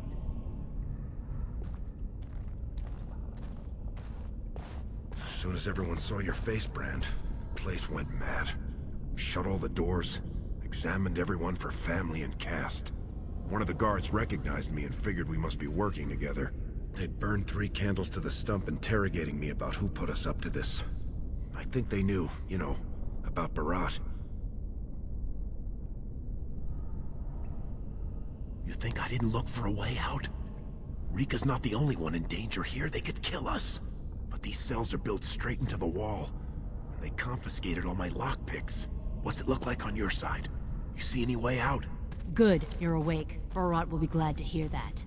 Speaker 11: As soon as everyone saw your face, Brand, the place went mad. Shut all the doors, examined everyone for family and caste. One of the guards recognized me and figured we must be working together. They burned 3 candles to the stump interrogating me about who put us up to this. I think they knew, you know, about Barat. You think I didn't look for a way out? Rika's not the only one in danger here. They could kill us. But these cells are built straight into the wall. And they confiscated all my lockpicks. What's it look like on your side? You see any way out?
Speaker 8: Good, you're awake. Barat will be glad to hear that.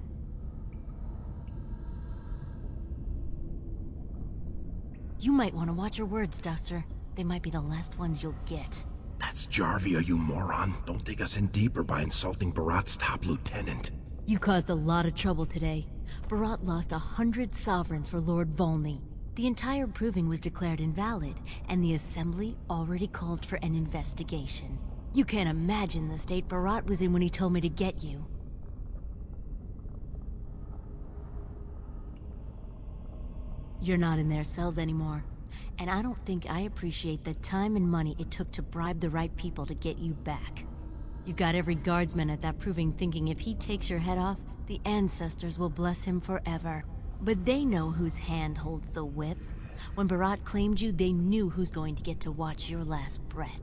Speaker 8: You might want to watch your words, Duster. They might be the last ones you'll get.
Speaker 11: That's Jarvia, you moron. Don't dig us in deeper by insulting Barat's top lieutenant.
Speaker 8: You caused a lot of trouble today. Barat lost 100 sovereigns for Lord Volney. The entire proving was declared invalid, and the Assembly already called for an investigation. You can't imagine the state Barat was in when he told me to get you. You're not in their cells anymore. And I don't think I appreciate the time and money it took to bribe the right people to get you back. You got every guardsman at that proving thinking if he takes your head off, the ancestors will bless him forever. But they know whose hand holds the whip. When Barat claimed you, they knew who's going to get to watch your last breath.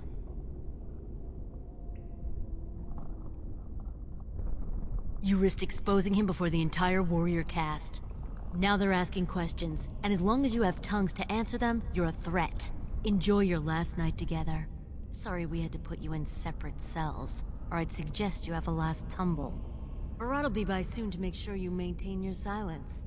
Speaker 8: You risked exposing him before the entire warrior caste. Now they're asking questions, and as long as you have tongues to answer them, you're a threat. Enjoy your last night together. Sorry we had to put you in separate cells, or I'd suggest you have a last tumble. Barat will be by soon to make sure you maintain your silence.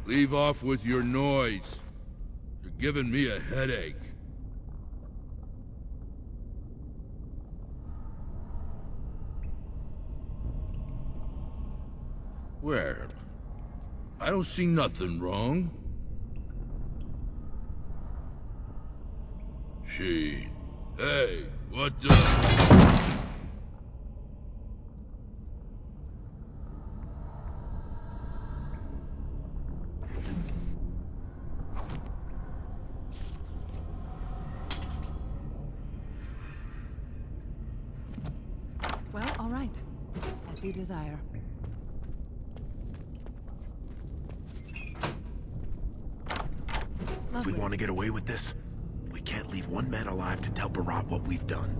Speaker 10: Leave off with your noise. You're giving me a headache. Where? I don't see nothing wrong. She... Hey, what the...
Speaker 9: Well, all right. As you desire.
Speaker 11: If we want to get away with this, we can't leave one man alive to tell Barat what we've done.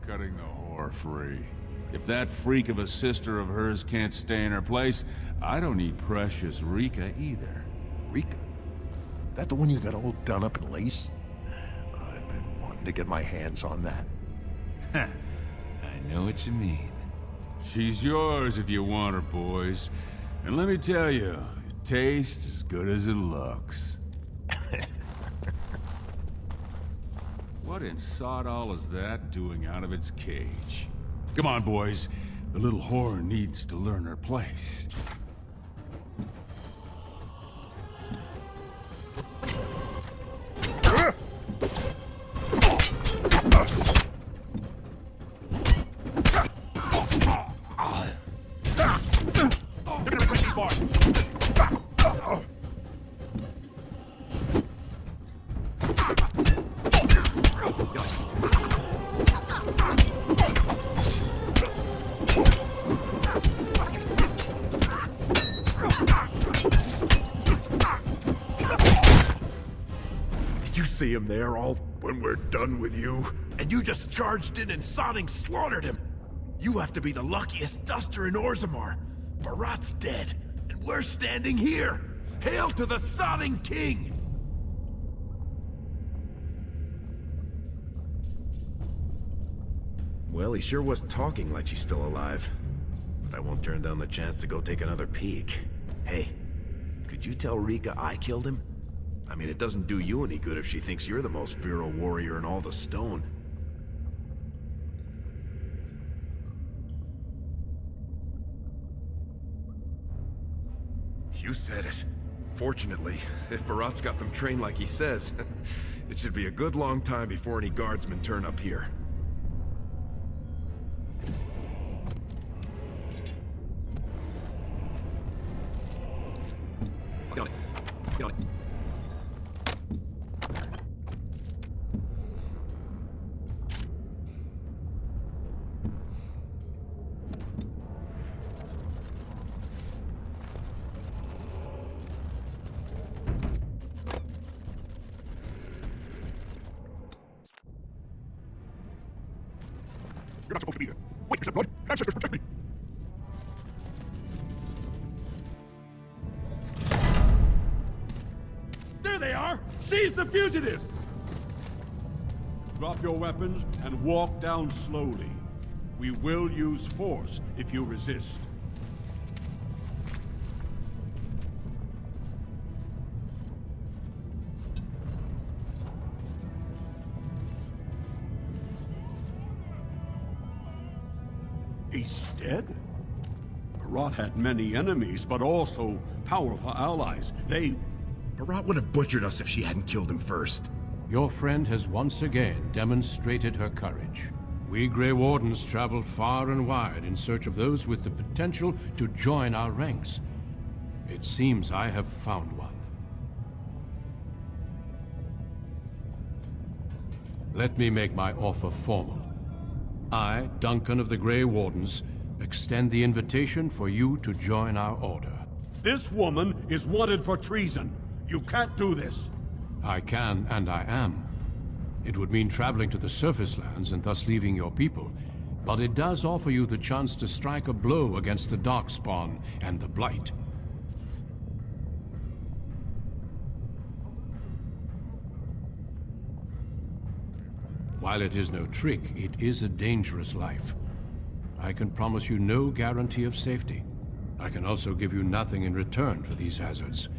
Speaker 2: Cutting the whore free. If that freak of a sister of hers can't stay in her place, I don't need precious Rika either.
Speaker 11: Rika? That the one you got all done up in lace? I've been wanting to get my hands on that.
Speaker 2: I know what you mean. She's yours if you want her, boys. And let me tell you, it tastes as good as it looks. What in sod all is that doing out of its cage? Come on, boys. The little whore needs to learn her place.
Speaker 11: See him there all when we're done with you, and you just charged in and sodding slaughtered him. You have to be the luckiest duster in Orzammar. Barat's dead, and we're standing here. Hail to the sodding king!
Speaker 4: Well, he sure was talking like she's still alive. But I won't turn down the chance to go take another peek. Hey, could you tell Rika I killed him? I mean, it doesn't do you any good if she thinks you're the most virile warrior in all the stone. You said it. Fortunately, if Barat's got them trained like he says, it should be a good long time before any guardsmen turn up here. Got it.
Speaker 19: not supposed to be here. Wait, Mr. Blood. Ancestors, protect me. There they are! Seize the fugitives! Drop your weapons and walk down slowly. We will use force if you resist. He's dead? Barat had many enemies, but also powerful allies.
Speaker 11: Barat would have butchered us if she hadn't killed him first.
Speaker 1: Your friend has once again demonstrated her courage. We Grey Wardens travel far and wide in search of those with the potential to join our ranks. It seems I have found one. Let me make my offer formal. I, Duncan of the Grey Wardens, extend the invitation for you to join our order.
Speaker 19: This woman is wanted for treason. You can't do this.
Speaker 1: I can, and I am. It would mean traveling to the surface lands and thus leaving your people, but it does offer you the chance to strike a blow against the Darkspawn and the Blight. While it is no trick, it is a dangerous life. I can promise you no guarantee of safety. I can also give you nothing in return for these hazards.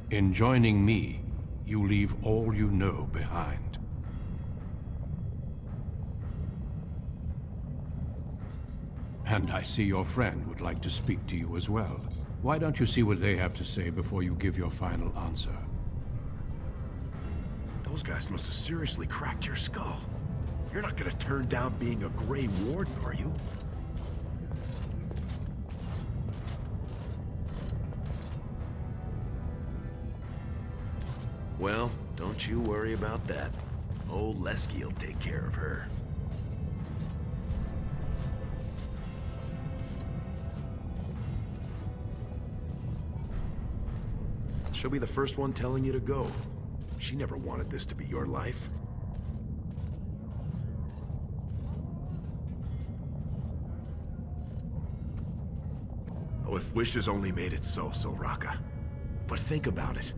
Speaker 1: In joining me, you leave all you know behind. And I see your friend would like to speak to you as well. Why don't you see what they have to say before you give your final answer?
Speaker 11: Those guys must have seriously cracked your skull. You're not gonna turn down being a Grey Warden, are you? Well, don't you worry about that. Old Lesky will take care of her. She'll be the first one telling you to go. She never wanted this to be your life. Oh, if wishes only made it so, Raka. But think about it.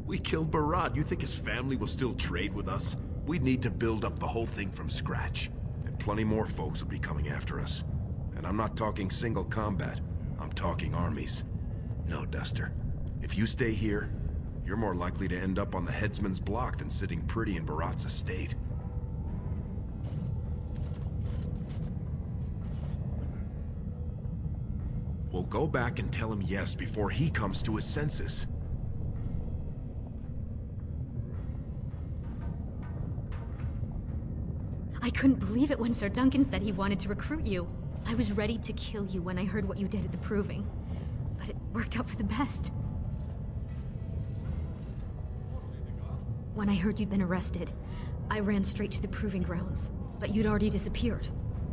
Speaker 11: We killed Barat. You think his family will still trade with us? We'd need to build up the whole thing from scratch. And plenty more folks would be coming after us. And I'm not talking single combat. I'm talking armies. No, Duster. If you stay here, you're more likely to end up on the headsman's block than sitting pretty in Barat's estate. We'll go back and tell him yes before he comes to his senses.
Speaker 3: I couldn't believe it when Sir Duncan said he wanted to recruit you. I was ready to kill you when I heard what you did at the Proving. But it worked out for the best. When I heard you'd been arrested, I ran straight to the Proving Grounds. But you'd already disappeared.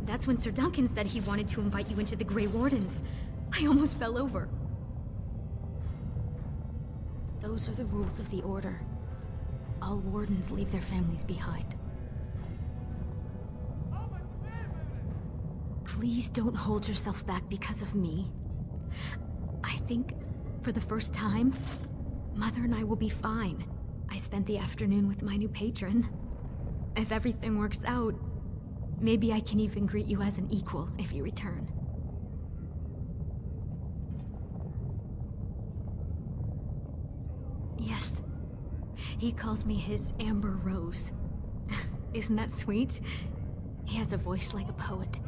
Speaker 3: That's when Sir Duncan said he wanted to invite you into the Grey Wardens. I almost fell over. Those are the rules of the Order. All Wardens leave their families behind. Please don't hold yourself back because of me. I think, for the first time, Mother and I will be fine. I spent the afternoon with my new patron. If everything works out, maybe I can even greet you as an equal if you return. Yes. He calls me his Amber Rose. Isn't that sweet? He has a voice like a poet.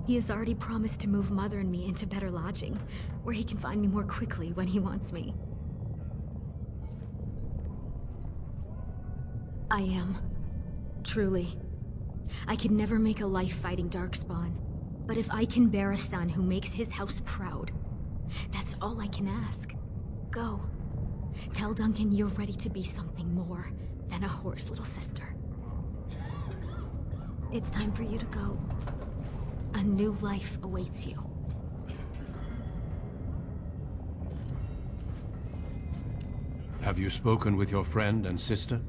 Speaker 3: He has already promised to move Mother and me into better lodging, where he can find me more quickly when he wants me. I am. Truly. I could never make a life fighting Darkspawn, but if I can bear a son who makes his house proud, that's all I can ask. Go. Tell Duncan you're ready to be something more than a whore's little sister. It's time for you to go. A new life awaits you.
Speaker 1: Have you spoken with your friend and sister?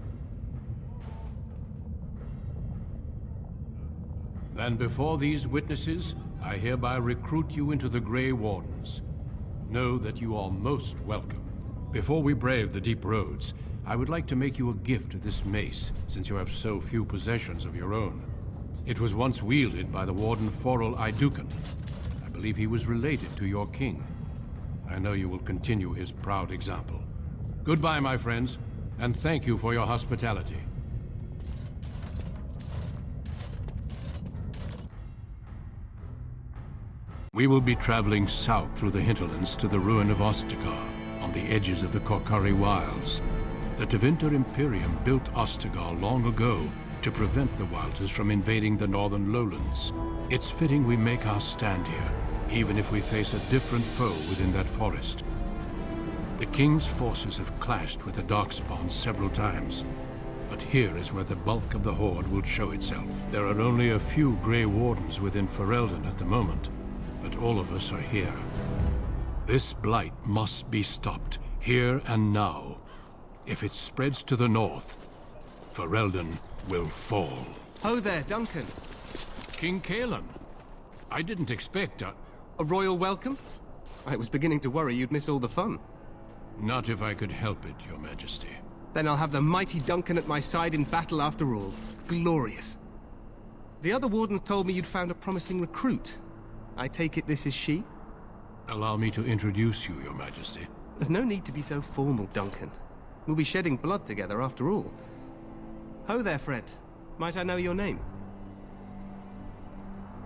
Speaker 1: And before these witnesses, I hereby recruit you into the Grey Wardens. Know that you are most welcome. Before we brave the deep roads, I would like to make you a gift of this mace, since you have so few possessions of your own. It was once wielded by the Warden Forel Idukan. I believe he was related to your king. I know you will continue his proud example. Goodbye, my friends, and thank you for your hospitality. We will be traveling south through the hinterlands to the ruin of Ostagar, on the edges of the Korkari Wilds. The Tevinter Imperium built Ostagar long ago to prevent the Wilders from invading the northern lowlands. It's fitting we make our stand here, even if we face a different foe within that forest. The King's forces have clashed with the Darkspawn several times, but here is where the bulk of the Horde will show itself. There are only a few Grey Wardens within Ferelden at the moment, but all of us are here. This blight must be stopped, here and now. If it spreads to the north, Ferelden will fall.
Speaker 14: Ho there, Duncan.
Speaker 1: King Kalen. I didn't expect a
Speaker 14: royal welcome? I was beginning to worry you'd miss all the fun.
Speaker 1: Not if I could help it, Your Majesty.
Speaker 14: Then I'll have the mighty Duncan at my side in battle after all. Glorious. The other wardens told me you'd found a promising recruit. I take it this is she?
Speaker 1: Allow me to introduce you, Your Majesty.
Speaker 14: There's no need to be so formal, Duncan. We'll be shedding blood together after all. Ho there, friend. Might I know your name?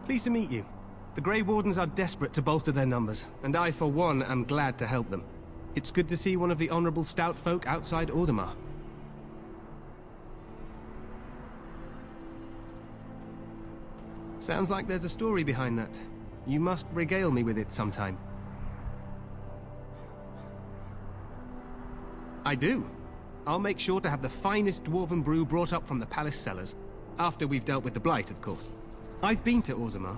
Speaker 14: Pleased to meet you. The Grey Wardens are desperate to bolster their numbers, and I, for one, am glad to help them. It's good to see one of the honorable stout folk outside Orzammar. Sounds like there's a story behind that. You must regale me with it sometime. I do. I'll make sure to have the finest dwarven brew brought up from the palace cellars. After we've dealt with the blight, of course. I've been to Orzammar.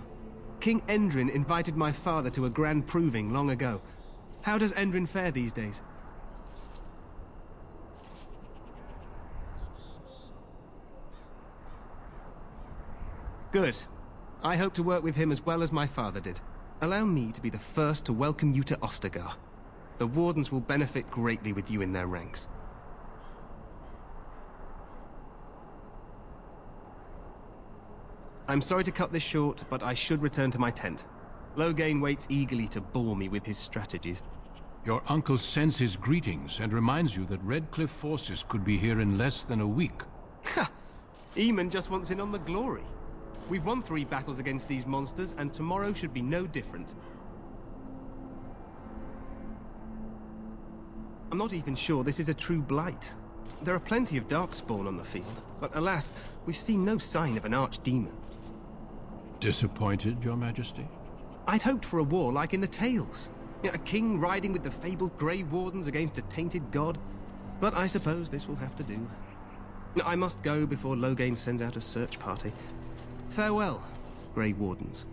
Speaker 14: King Endrin invited my father to a grand proving long ago. How does Endrin fare these days? Good. I hope to work with him as well as my father did. Allow me to be the first to welcome you to Ostagar. The Wardens will benefit greatly with you in their ranks. I'm sorry to cut this short, but I should return to my tent. Loghain waits eagerly to bore me with his strategies.
Speaker 1: Your uncle sends his greetings and reminds you that Redcliffe forces could be here in less than a week.
Speaker 14: Ha! Eamon just wants in on the glory. We've won 3 battles against these monsters, and tomorrow should be no different. I'm not even sure this is a true blight. There are plenty of Darkspawn on the field, but alas, we've seen no sign of an archdemon.
Speaker 1: Disappointed, Your Majesty?
Speaker 14: I'd hoped for a war like in the tales. A king riding with the fabled Grey Wardens against a tainted god. But I suppose this will have to do. I must go before Loghain sends out a search party. Farewell, Grey Wardens.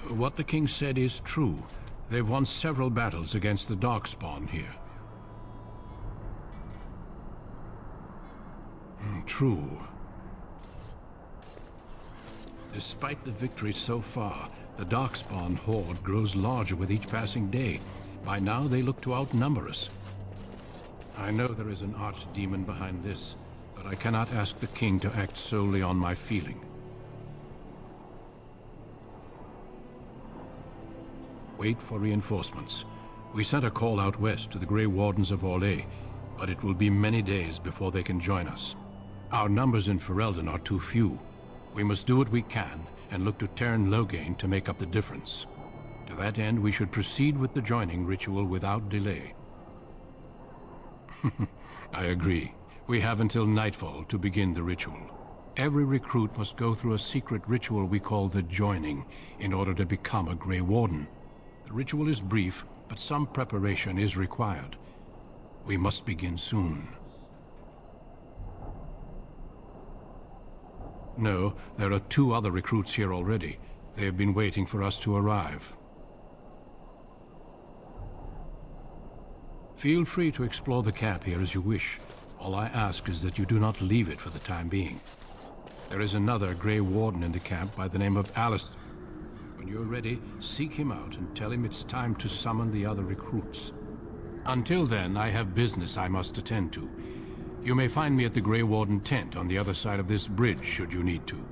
Speaker 1: What the king said is true. They've won several battles against the Darkspawn here. True. Despite the victories so far, the Darkspawn horde grows larger with each passing day. By now, they look to outnumber us. I know there is an archdemon behind this, but I cannot ask the king to act solely on my feeling. Wait for reinforcements. We sent a call out west to the Grey Wardens of Orlais, but it will be many days before they can join us. Our numbers in Ferelden are too few. We must do what we can and look to Teyrn Loghain to make up the difference. To that end, we should proceed with the joining ritual without delay. I agree. We have until nightfall to begin the ritual. Every recruit must go through a secret ritual we call the joining in order to become a Grey Warden. The ritual is brief, but some preparation is required. We must begin soon. No, there are 2 other recruits here already. They have been waiting for us to arrive. Feel free to explore the camp here as you wish. All I ask is that you do not leave it for the time being. There is another Grey Warden in the camp by the name of Alistair. When you're ready, seek him out and tell him it's time to summon the other recruits. Until then, I have business I must attend to. You may find me at the Grey Warden tent on the other side of this bridge, should you need to.